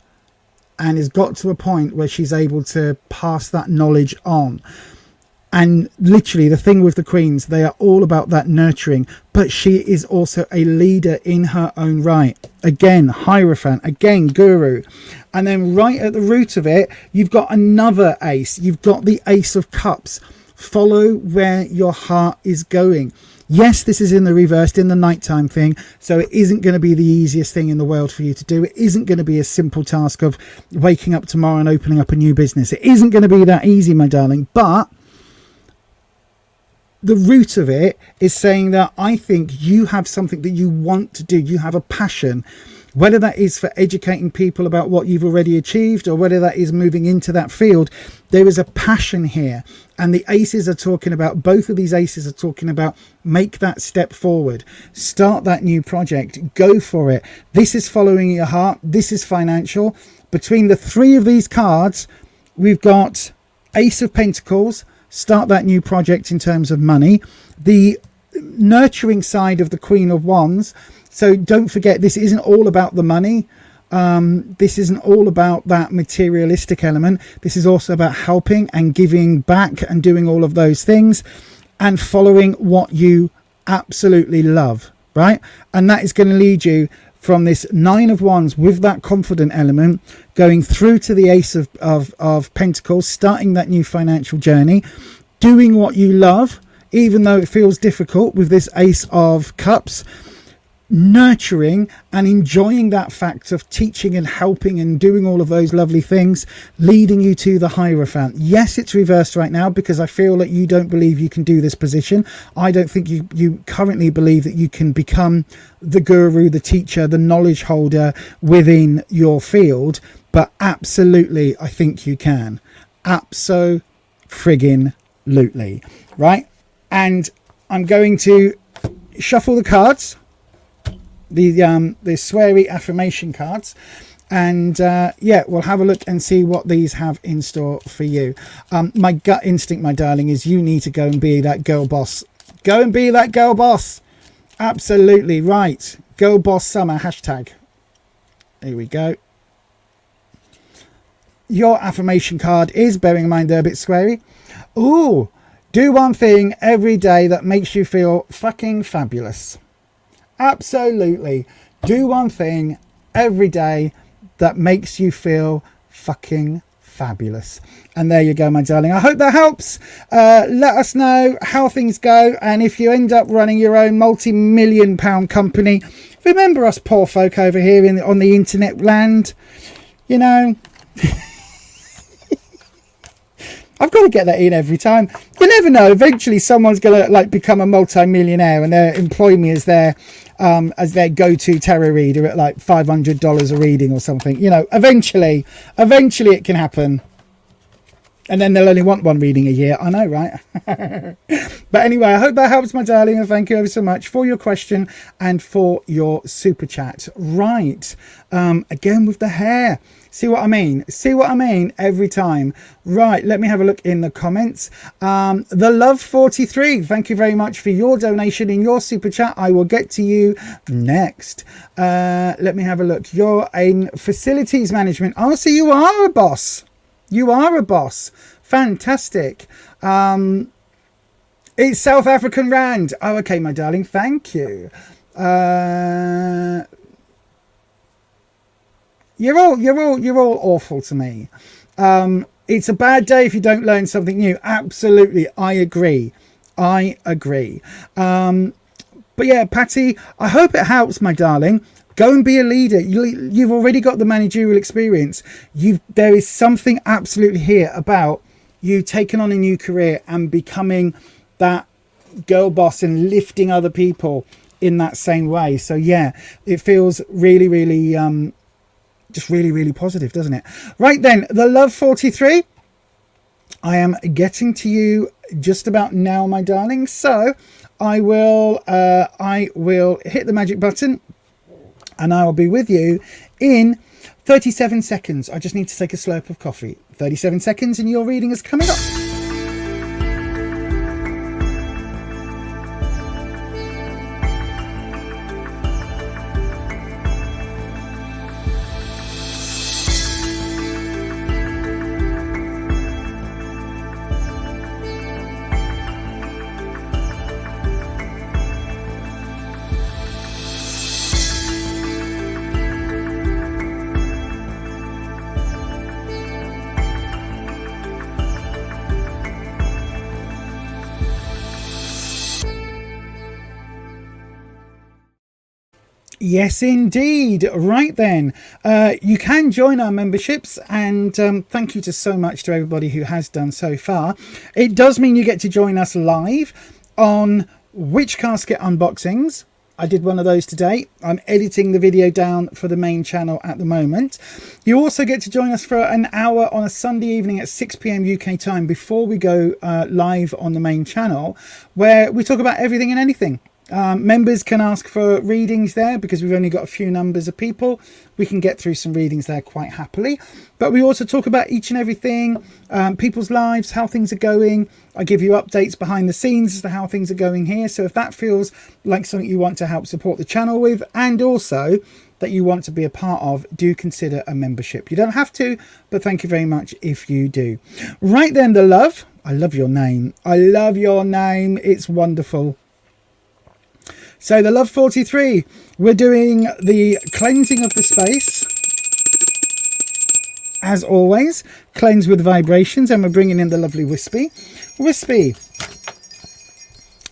and has got to a point where she's able to pass that knowledge on. And literally the thing with the queens, they are all about that nurturing, but she is also a leader in her own right. Again, Hierophant, again, Guru. And then right at the root of it, you've got another ace. You've got the Ace of Cups. Follow where your heart is going. Yes, this is in the reversed, in the nighttime thing. So it isn't going to be the easiest thing in the world for you to do. It isn't going to be a simple task of waking up tomorrow and opening up a new business. It isn't going to be that easy, my darling. But the root of it is saying that I think you have something that you want to do. You have a passion, whether that is for educating people about what you've already achieved or whether that is moving into that field. There is a passion here. And the aces are talking about, both of these aces are talking about, make that step forward, start that new project, go for it. This is following your heart. This is financial. Between the three of these cards, we've got Ace of Pentacles, start that new project in terms of money. The nurturing side of the Queen of Wands. So don't forget, this isn't all about the money. This isn't all about that materialistic element. This is also about helping and giving back and doing all of those things and following what you absolutely love, right? And that is going to lead you from this Nine of Wands with that confident element, going through to the Ace of Pentacles, starting that new financial journey, doing what you love, even though it feels difficult with this Ace of Cups, nurturing and enjoying that fact of teaching and helping and doing all of those lovely things, leading you to the Hierophant. Yes, it's reversed right now because I feel that you don't believe you can do this position. I don't think you currently believe that you can become the guru, the teacher, the knowledge holder within your field, but absolutely I think you can. Abso-friggin-lutely, right? And I'm going to shuffle the cards, the sweary affirmation cards, and yeah, we'll have a look and see what these have in store for you. My gut instinct, my darling, is you need to go and be that girl boss. Go and be that girl boss. Absolutely right. Girl boss summer hashtag. Here we go. Your affirmation card is, bearing in mind they're a bit squarey. Ooh, do one thing every day that makes you feel fucking fabulous. Absolutely. Do one thing every day that makes you feel fucking fabulous. And there you go, my darling. I hope that helps. Let us know how things go. And if you end up running your own multi-million pound company, remember us poor folk over here on the internet land. You know, I've got to get that in every time. You never know. Eventually someone's going to like become a multi-millionaire and they'll employ me as their go-to tarot reader at like $500 a reading or something. You know, eventually it can happen. And then they'll only want one reading a year. I know, right? But anyway, I hope that helps, my darling. And thank you ever so much for your question and for your super chat. Right. Again with the hair. See what I mean? See what I mean every time. Right, let me have a look in the comments. The Love 43, thank you very much for your donation in your super chat. I will get to you next. Let me have a look. You're in facilities management. Oh, so you are a boss. You are a boss. Fantastic. It's South African Rand. Oh, okay, my darling. Thank you. You're all awful to me. It's a bad day if you don't learn something new. Absolutely, I agree. But yeah, Patty, I hope it helps, my darling. Go and be a leader. You've already got the managerial experience. There is something absolutely here about you taking on a new career and becoming that girl boss and lifting other people in that same way. So yeah, it feels really, really, just really, really positive, doesn't it? Right then, the Love 43. I am getting to you just about now, my darling. So I will hit the magic button and I will be with you in 37 seconds. I just need to take a slurp of coffee. 37 seconds and your reading is coming up. Yes, indeed. Right then, you can join our memberships, and thank you to so much to everybody who has done so far. It does mean you get to join us live on Witch Casket unboxings. I did one of those today. I'm editing the video down for the main channel at the moment. You also get to join us for an hour on a Sunday evening at 6 p.m. UK time before we go live on the main channel, where we talk about everything and anything. Members can ask for readings there because we've only got a few numbers of people. We can get through some readings there quite happily. But we also talk about each and everything, people's lives, how things are going. I give you updates behind the scenes as to how things are going here. So if that feels like something you want to help support the channel with, and also that you want to be a part of, do consider a membership. You don't have to, but thank you very much if you do. Right then, the love. I love your name. I love your name. It's wonderful. So the Love 43, we're doing the cleansing of the space. As always, cleanse with vibrations, and we're bringing in the lovely Wispy. Wispy.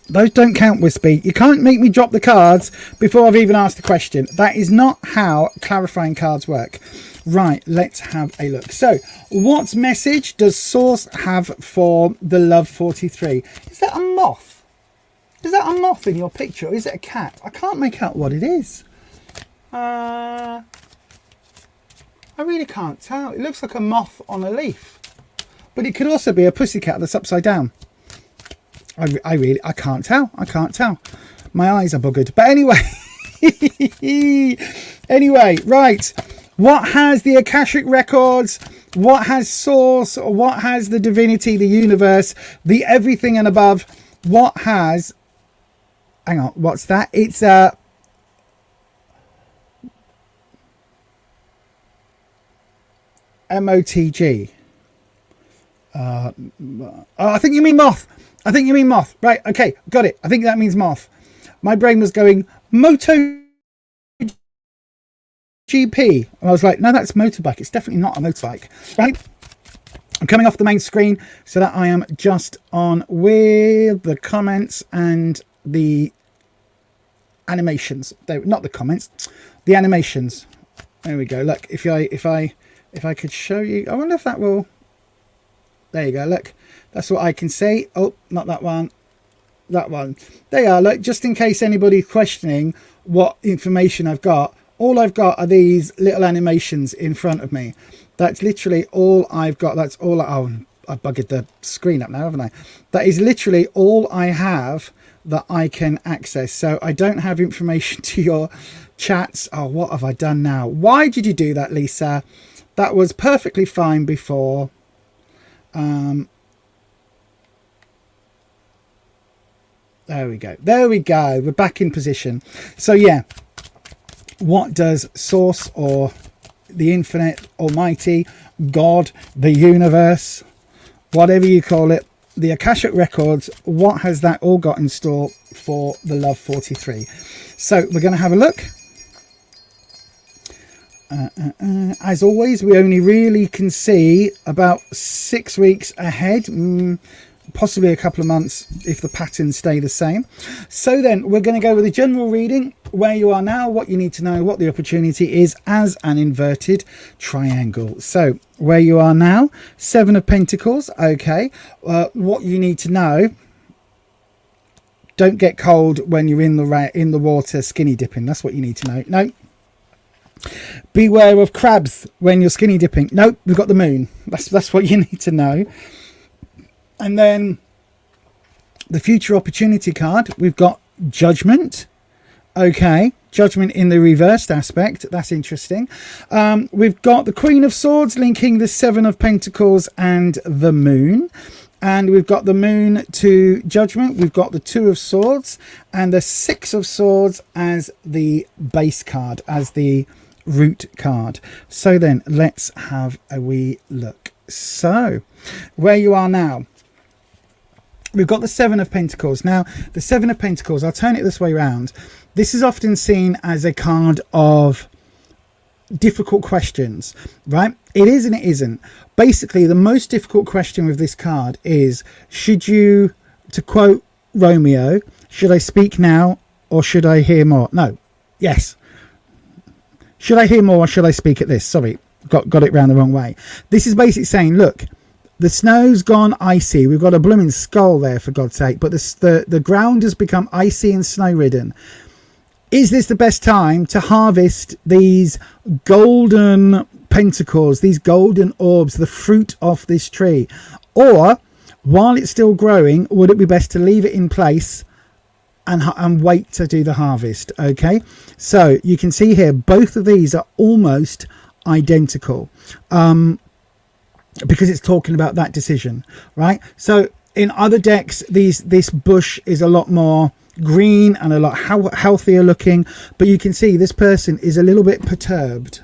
Those don't count, Wispy. You can't make me drop the cards before I've even asked the question. That is not how clarifying cards work. Right, let's have a look. So, what message does Source have for the Love 43? Is that a moth? Is that a moth in your picture, or is it a cat? I can't make out what it is. I really can't tell. It looks like a moth on a leaf. But it could also be a pussycat that's upside down. I can't tell. I can't tell. My eyes are buggered. But anyway. Anyway, right. What has the Akashic Records? What has Source? What has the Divinity, the Universe, the everything and above? What has... Hang on, what's that? It's a MOTG. I think you mean moth. I think you mean moth. Right, okay, got it. I think that means moth. My brain was going Moto GP. And I was like, no, that's motorbike. It's definitely not a motorbike. Right? I'm coming off the main screen so that I am just on with the comments and the animations. Not the comments, the animations. There we go. Look, if I could show you, I wonder if that will. There you go. Look, that's what I can say. Oh, not that one. That one. They are. Look, just in case anybody's questioning what information I've got, all I've got are these little animations in front of me. That's literally all I've got. That's all. Oh, I buggered the screen up now, haven't I? That is literally all I have that I can access. So I don't have information to your chats. Oh, what have I done now? Why did you do that, Lisa? That was perfectly fine before. There we go. There we go. We're back in position. So yeah, what does Source or the Infinite Almighty God, the universe, whatever you call it, the Akashic Records, what has that all got in store for the Love 43? So we're going to have a look. As always, we only really can see about 6 weeks ahead. possibly a couple of months if the patterns stay the same. So then we're going to go with a general reading, where you are now, what you need to know, what the opportunity is as an inverted triangle. So where you are now, 7 of Pentacles. Okay, what you need to know: don't get cold when you're in the water skinny dipping. That's what you need to know. No. Beware of crabs when you're skinny dipping. Nope, we've got the moon. That's what you need to know. And then the future opportunity card, we've got Judgment. Okay, Judgment in the reversed aspect. That's interesting. We've got the Queen of Swords linking the 7 of Pentacles and the moon. And we've got the moon to Judgment. We've got the 2 of Swords and the 6 of Swords as the base card, as the root card. So then let's have a wee look. So where you are now, we've got the 7 of Pentacles. Now the 7 of Pentacles, I'll turn it this way around. This is often seen as a card of difficult questions, right? It is and it isn't. Basically, the most difficult question with this card is, should you, to quote Romeo, should I speak now or should I hear more? No. Yes. Should I hear more or should I speak at this? Sorry, got it round the wrong way. This is basically saying, look, the snow's gone icy. We've got a blooming skull there, for God's sake. But the ground has become icy and snow-ridden. Is this the best time to harvest these golden pentacles, these golden orbs, the fruit of this tree? Or, while it's still growing, would it be best to leave it in place and wait to do the harvest? Okay, so you can see here both of these are almost identical, because it's talking about that decision, right? So in other decks, this bush is a lot more green and a lot healthier looking, but you can see this person is a little bit perturbed.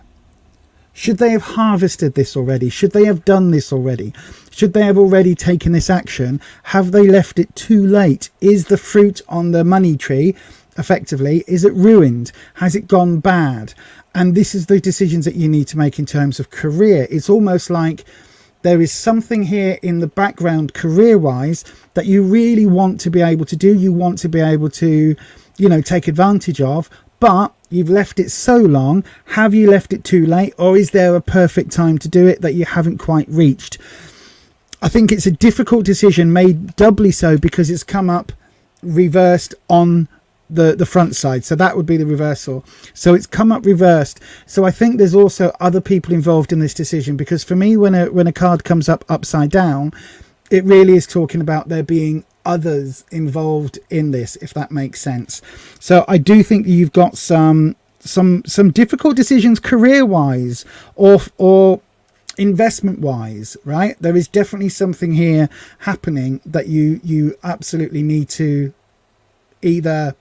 Should they have harvested this already? Should they have done this already? Should they have already taken this action? Have they left it too late? Is the fruit on the money tree, effectively, is it ruined? Has it gone bad? And this is the decisions that you need to make in terms of career. It's almost like there is something here in the background career-wise that you really want to be able to do. You want to be able to, you know, take advantage of, but you've left it so long. Have you left it too late, or is there a perfect time to do it that you haven't quite reached? I think it's a difficult decision, made doubly so because it's come up reversed on the front side. So that would be the reversal. So it's come up reversed. So I think there's also other people involved in this decision, because for me, when a card comes up upside down, it really is talking about there being others involved in this, if that makes sense. So I do think that you've got some difficult decisions career wise or investment wise, right? There is definitely something here happening that you absolutely need to either,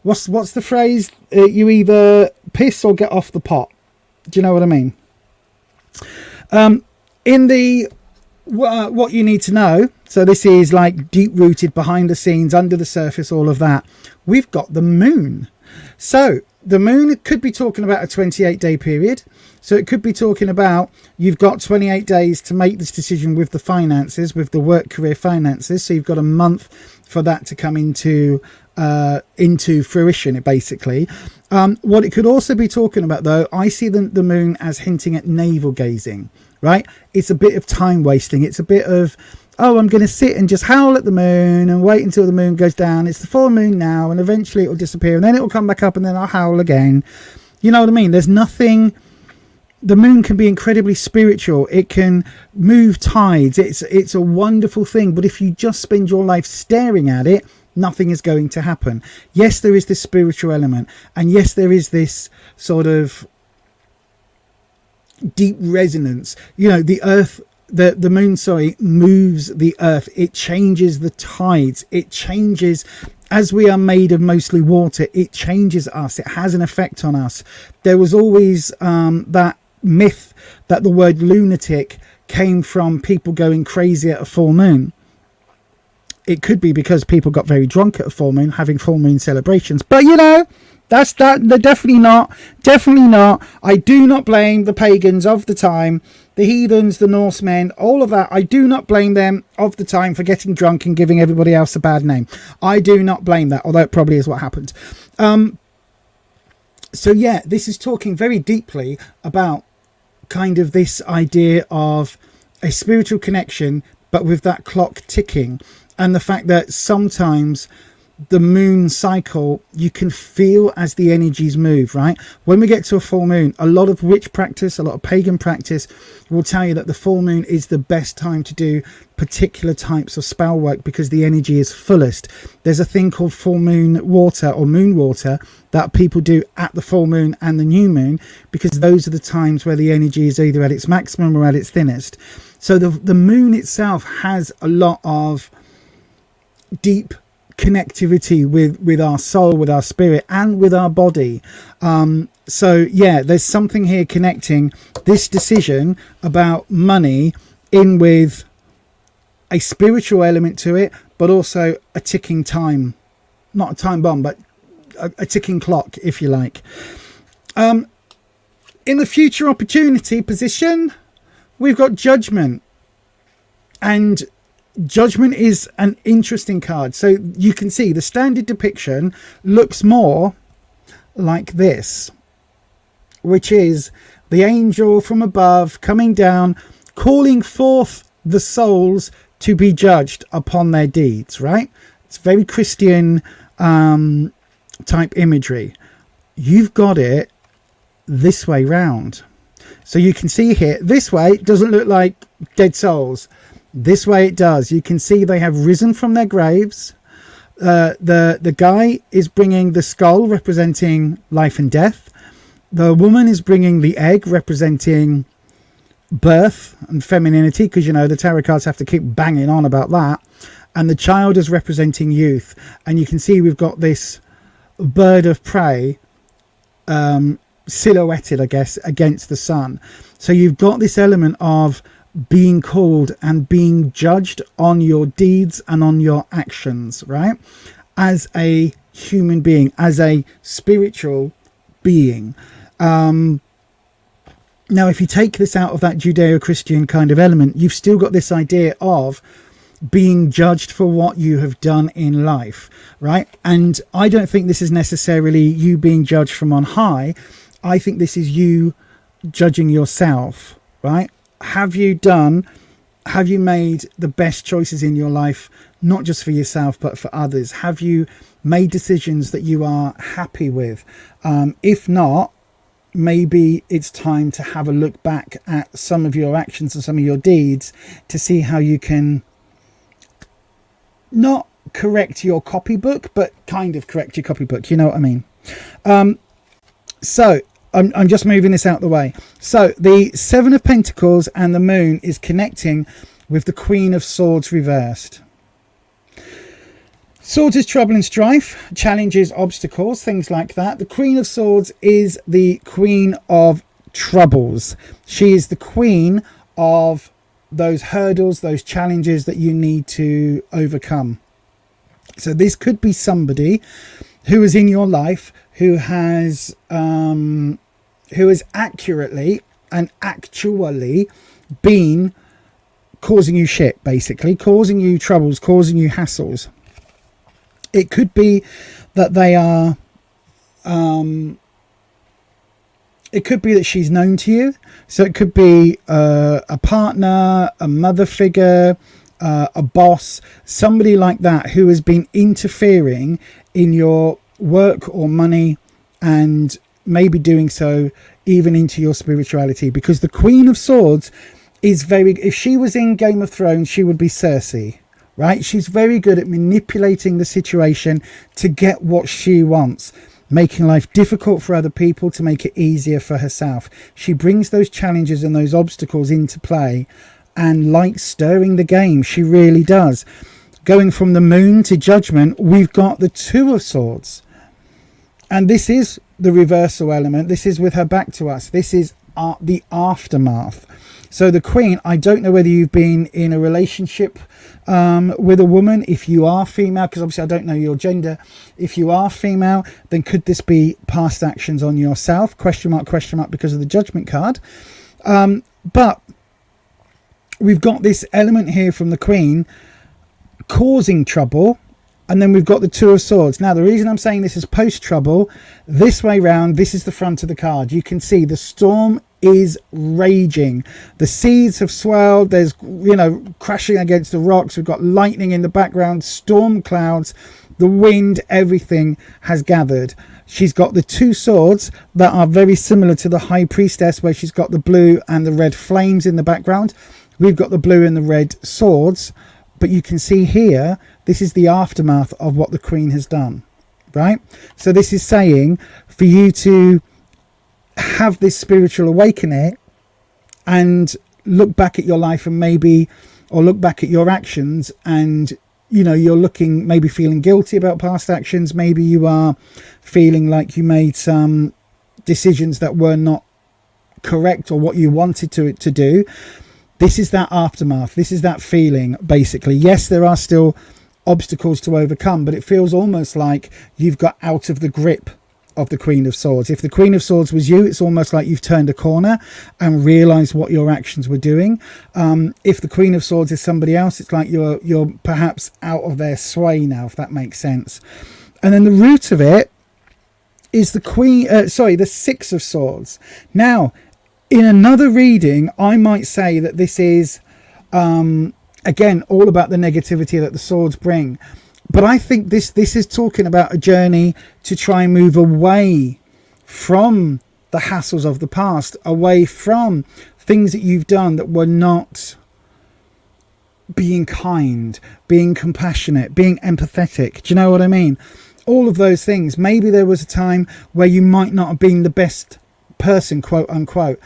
what's the phrase, you either piss or get off the pot. Do you know what I mean? In the what you need to know, so this is like deep rooted, behind the scenes, under the surface, all of that. We've got the moon. So the moon could be talking about a 28-day period. So it could be talking about you've got 28 days to make this decision with the finances, with the work career finances. So you've got a month for that to come into fruition, basically. What it could also be talking about, though, I see the moon as hinting at navel gazing, right? It's a bit of time wasting. It's a bit of, oh, I'm going to sit and just howl at the moon and wait until the moon goes down. It's the full moon now, and eventually it will disappear, and then it will come back up, and then I'll howl again. You know what I mean? There's nothing. The moon can be incredibly spiritual. It can move tides. It's a wonderful thing. But if you just spend your life staring at it, nothing is going to happen. Yes, there is this spiritual element, and yes, there is this sort of deep resonance. You know, the earth, the moon, moves the earth. It changes the tides. It changes, as we are made of mostly water, it changes us. It has an effect on us. There was always that myth that the word lunatic came from people going crazy at a full moon. It could be because people got very drunk at a full moon, having full moon celebrations. But, you know, They're definitely not. Definitely not. I do not blame the pagans of the time, the heathens, the Norsemen, all of that. I do not blame them of the time for getting drunk and giving everybody else a bad name. I do not blame that, although it probably is what happened. So yeah, this is talking very deeply about kind of this idea of a spiritual connection, but with that clock ticking, and the fact that sometimes the moon cycle, you can feel as the energies move, right? When we get to a full moon, a lot of witch practice, a lot of pagan practice will tell you that the full moon is the best time to do particular types of spell work because the energy is fullest. There's a thing called full moon water or moon water that people do at the full moon and the new moon, because those are the times where the energy is either at its maximum or at its thinnest. So the moon itself has a lot of deep connectivity with our soul, with our spirit, and with our body. So yeah, there's something here connecting this decision about money in with a spiritual element to it, but also a ticking time, not a time bomb, but a ticking clock, if you like. In the future opportunity position, we've got Judgment, and Judgment is an interesting card. So you can see the standard depiction looks more like this, which is the angel from above coming down, calling forth the souls to be judged upon their deeds, right? It's very Christian type imagery. You've got it this way round. So you can see here, this way it doesn't look like dead souls. This way it does. You can see they have risen from their graves. The guy is bringing the skull representing life and death. The woman is bringing the egg representing birth and femininity, because you know the tarot cards have to keep banging on about that. And the child is representing youth. And you can see we've got this bird of prey silhouetted, I guess, against the sun. So you've got this element of being called and being judged on your deeds and on your actions, right? As a human being, as a spiritual being. Now, if you take this out of that Judeo-Christian kind of element, you've still got this idea of being judged for what you have done in life, right? And I don't think this is necessarily you being judged from on high. I think this is you judging yourself, right? Have you made the best choices in your life, not just for yourself, but for others? Have you made decisions that you are happy with? If not, maybe it's time to have a look back at some of your actions and some of your deeds to see how you can not correct your copybook, but kind of correct your copybook. You know what I mean? So I'm just moving this out the way. So the Seven of Pentacles and the Moon is connecting with the Queen of Swords reversed. Swords is trouble and strife, challenges, obstacles, things like that. The Queen of Swords is the Queen of Troubles. She is the Queen of those hurdles, those challenges that you need to overcome. So this could be somebody who is in your life who has accurately and actually been causing you shit, basically causing you troubles, causing you hassles. It could be that they are it could be that she's known to you, so it could be a partner, a mother figure, a boss, somebody like that who has been interfering in your work or money, and maybe doing so even into your spirituality, because the Queen of Swords is very, if she was in Game of Thrones, she would be Cersei, right? She's very good at manipulating the situation to get what she wants, making life difficult for other people to make it easier for herself. She brings those challenges and those obstacles into play and likes stirring the game. She really does. Going from the Moon to Judgment, we've got the Two of Swords. And this is the reversal element. This is with her back to us. This is the aftermath. So the Queen, I don't know whether you've been in a relationship with a woman. If you are female, because obviously I don't know your gender. If you are female, then could this be past actions on yourself? Question mark, because of the Judgment card. But we've got this element here from the Queen causing trouble. And then we've got the Two of Swords. Now, the reason I'm saying this is post-trouble, this way round, this is the front of the card. You can see the storm is raging. The seas have swelled. There's, crashing against the rocks. We've got lightning in the background, storm clouds, the wind, everything has gathered. She's got the two swords that are very similar to the High Priestess, where she's got the blue and the red flames in the background. We've got the blue and the red swords. But you can see here, this is the aftermath of what the Queen has done, right? So this is saying for you to have this spiritual awakening and look back at your life and or look back at your actions, and, you're looking, maybe feeling guilty about past actions. Maybe you are feeling like you made some decisions that were not correct or what you wanted to do. This is that aftermath. This is that feeling, basically. Yes, there are still obstacles to overcome, but it feels almost like you've got out of the grip of the Queen of Swords. If the Queen of Swords was you, it's almost like you've turned a corner and realised what your actions were doing. If the Queen of Swords is somebody else, it's like you're perhaps out of their sway now, if that makes sense. And then the root of it is the Six of Swords. Now, in another reading, I might say that this is, again, all about the negativity that the swords bring. But I think this is talking about a journey to try and move away from the hassles of the past, away from things that you've done that were not being kind, being compassionate, being empathetic. Do you know what I mean? All of those things. Maybe there was a time where you might not have been the best person, quote unquote,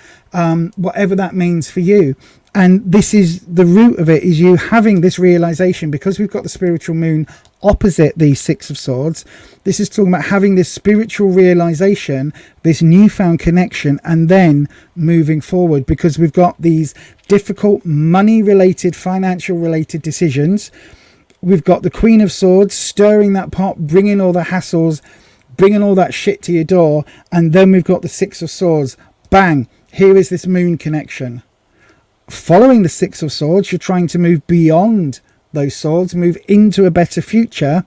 whatever that means for you. And this is the root of it, is you having this realization, because we've got the spiritual moon opposite the Six of Swords. This is talking about having this spiritual realization, this newfound connection, and then moving forward, because we've got these difficult money related, financial related decisions. We've got the Queen of Swords stirring that pot, bringing all the hassles, bringing all that shit to your door. And then we've got the Six of Swords. Bang, here is this moon connection. Following the Six of Swords, you're trying to move beyond those swords, move into a better future.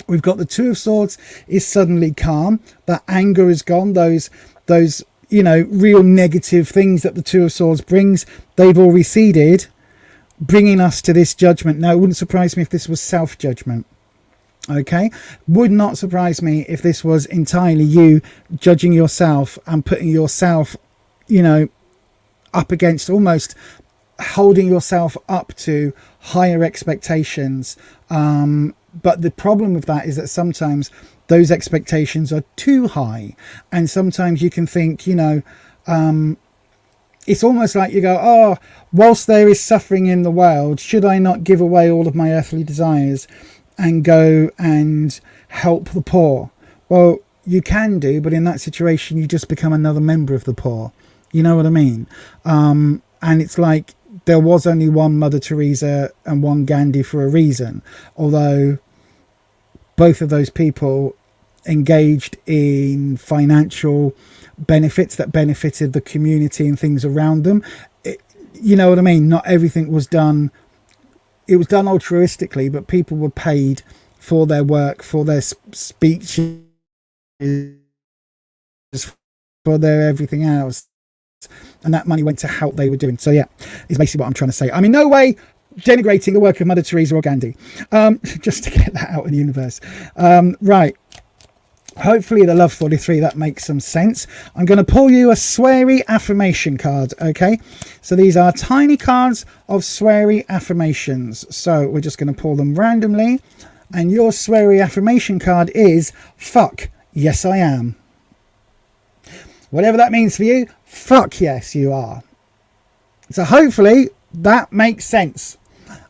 We've got the Two of Swords is suddenly calm. That anger is gone. Those real negative things that the Two of Swords brings, they've all receded, bringing us to this judgment. Now, it wouldn't surprise me if this was self-judgment. Okay, would not surprise me if this was entirely you judging yourself and putting yourself, up against, almost holding yourself up to higher expectations. But the problem with that is that sometimes those expectations are too high, and sometimes you can think, it's almost like you go, whilst there is suffering in the world, should I not give away all of my earthly desires and go and help the poor? Well, you can do, but in that situation you just become another member of the poor. You know what I mean? And it's like there was only one Mother Teresa and one Gandhi for a reason, although both of those people engaged in financial benefits that benefited the community and things around them. You know what I mean? Not everything was done. It was done altruistically, but people were paid for their work, for their speeches, for their everything else. And that money went to help they were doing. So yeah, is basically what I'm trying to say. I'm in no way denigrating the work of Mother Teresa or Gandhi. Just to get that out in the universe. Right. Hopefully the Love 43, that makes some sense. I'm going to pull you a sweary affirmation card, okay? So these are tiny cards of sweary affirmations. So we're just going to pull them randomly. And your sweary affirmation card is, fuck, yes I am. Whatever that means for you, fuck yes you are. So hopefully that makes sense.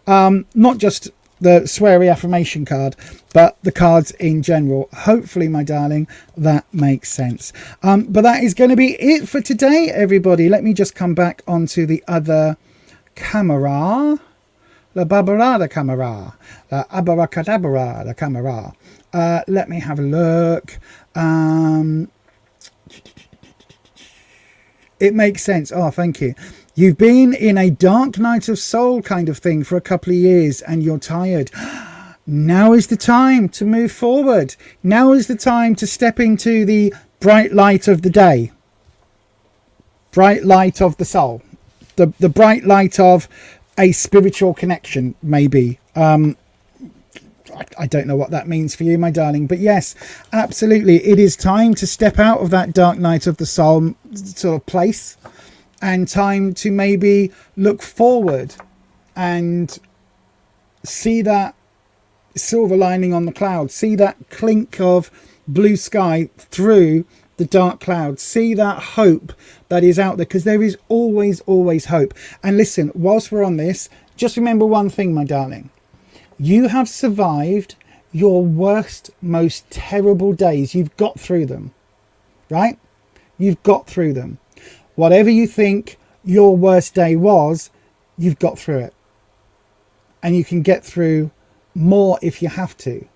Not just the sweary affirmation card, but the cards in general. Hopefully, my darling, that makes sense. But that is going to be it for today, everybody. Let me just come back onto the other camera. La babarada camera. La abaracadabra the camera. Let me have a look. It makes sense. Oh, thank you. You've been in a dark night of soul kind of thing for a couple of years and you're tired. Now is the time to move forward. Now is the time to step into the bright light of the day. Bright light of the soul. The bright light of a spiritual connection, maybe. I don't know what that means for you, my darling. But yes, absolutely. It is time to step out of that dark night of the soul sort of place. And time to maybe look forward and see that silver lining on the cloud. See that clink of blue sky through the dark clouds. See that hope that is out there, because there is always, always hope. And listen, whilst we're on this, just remember one thing, my darling. You have survived your worst, most terrible days. You've got through them, right? You've got through them. Whatever you think your worst day was, you've got through it. And you can get through more if you have to.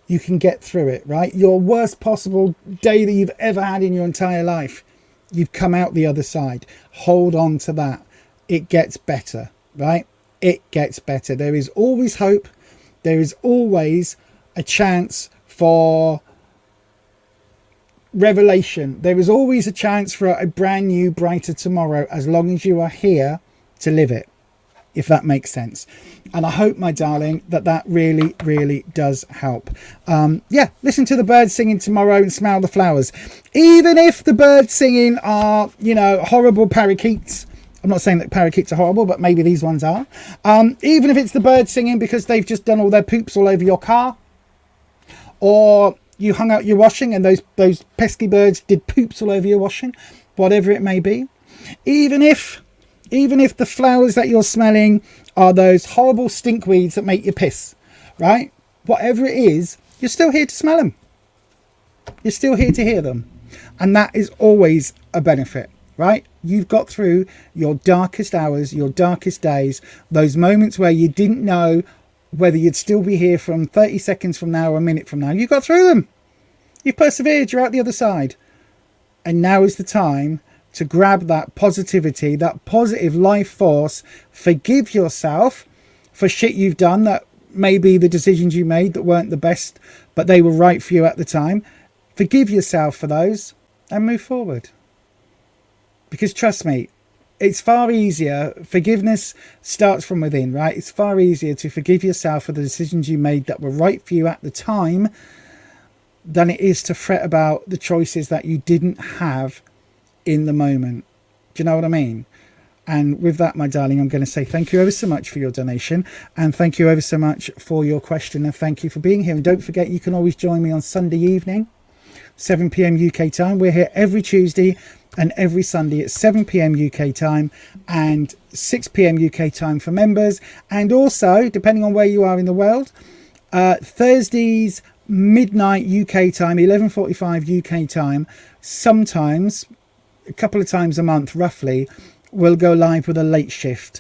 You can get through it, right? Your worst possible day that you've ever had in your entire life, you've come out the other side. Hold on to that. It gets better, right? It gets better. There is always hope. There is always a chance for revelation. There is always a chance for a brand new, brighter tomorrow, as long as you are here to live it, if that makes sense. And I hope, my darling, that really, really does help. Yeah, listen to the birds singing tomorrow and smell the flowers. Even if the birds singing are, you know, horrible parakeets. I'm not saying that parakeets are horrible, but maybe these ones are. Even if it's the birds singing because they've just done all their poops all over your car, or you hung out your washing and those pesky birds did poops all over your washing, whatever it may be. Even if the flowers that you're smelling are those horrible stinkweeds that make you piss, right? Whatever it is, you're still here to smell them. You're still here to hear them. And that is always a benefit, right? You've got through your darkest hours, your darkest days, those moments where you didn't know whether you'd still be here from 30 seconds from now or a minute from now. You got through them. You've persevered. You're out the other side. And now is the time to grab that positivity, that positive life force. Forgive yourself for shit you've done, that maybe the decisions you made that weren't the best, but they were right for you at the time. Forgive yourself for those and move forward. Because trust me, it's far easier. Forgiveness starts from within, right? It's far easier to forgive yourself for the decisions you made that were right for you at the time than it is to fret about the choices that you didn't have in the moment. Do you know what I mean? And with that, my darling, I'm going to say thank you ever so much for your donation, and thank you ever so much for your question, and thank you for being here. And don't forget, you can always join me on Sunday evening, 7 p.m. UK time. We're here every Tuesday and every Sunday at 7 p.m. UK time and 6 p.m. UK time for members. And also, depending on where you are in the world, Thursdays midnight UK time, 11:45 UK time, sometimes a couple of times a month roughly, we'll go live with a late shift.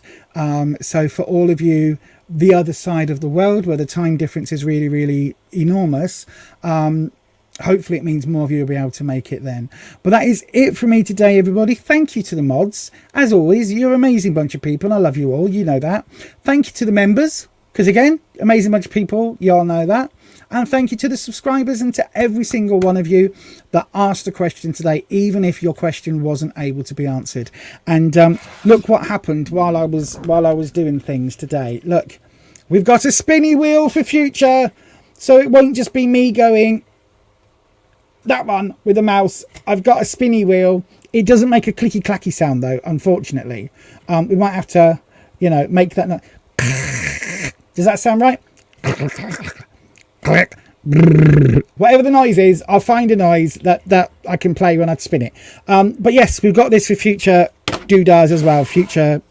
So for all of you the other side of the world where the time difference is really, really enormous, hopefully it means more of you will be able to make it then. But that is it for me today, everybody. Thank you to the mods. As always, you're an amazing bunch of people. I love you all. You know that. Thank you to the members, because again, amazing bunch of people. You all know that. And thank you to the subscribers and to every single one of you that asked a question today, even if your question wasn't able to be answered. And look what happened while I was doing things today. Look, we've got a spinny wheel for future, so it won't just be me going that one with a mouse. I've got a spinny wheel. It doesn't make a clicky clacky sound though, unfortunately. We might have to, you know, make that. Does that sound right? Click. Whatever the noise is, I'll find a noise that I can play when I spin it. But yes, we've got this for future doodahs as well, future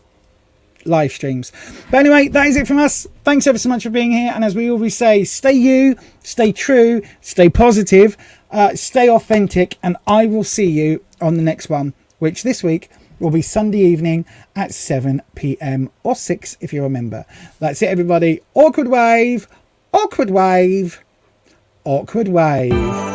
live streams. But anyway, that is it from us. Thanks ever so much for being here. And as we always say, stay you, stay true, stay positive, stay authentic, and I will see you on the next one, which this week will be Sunday evening at 7 p.m. or 6 if you're a member. That's it, everybody. Awkward wave, awkward wave, awkward wave.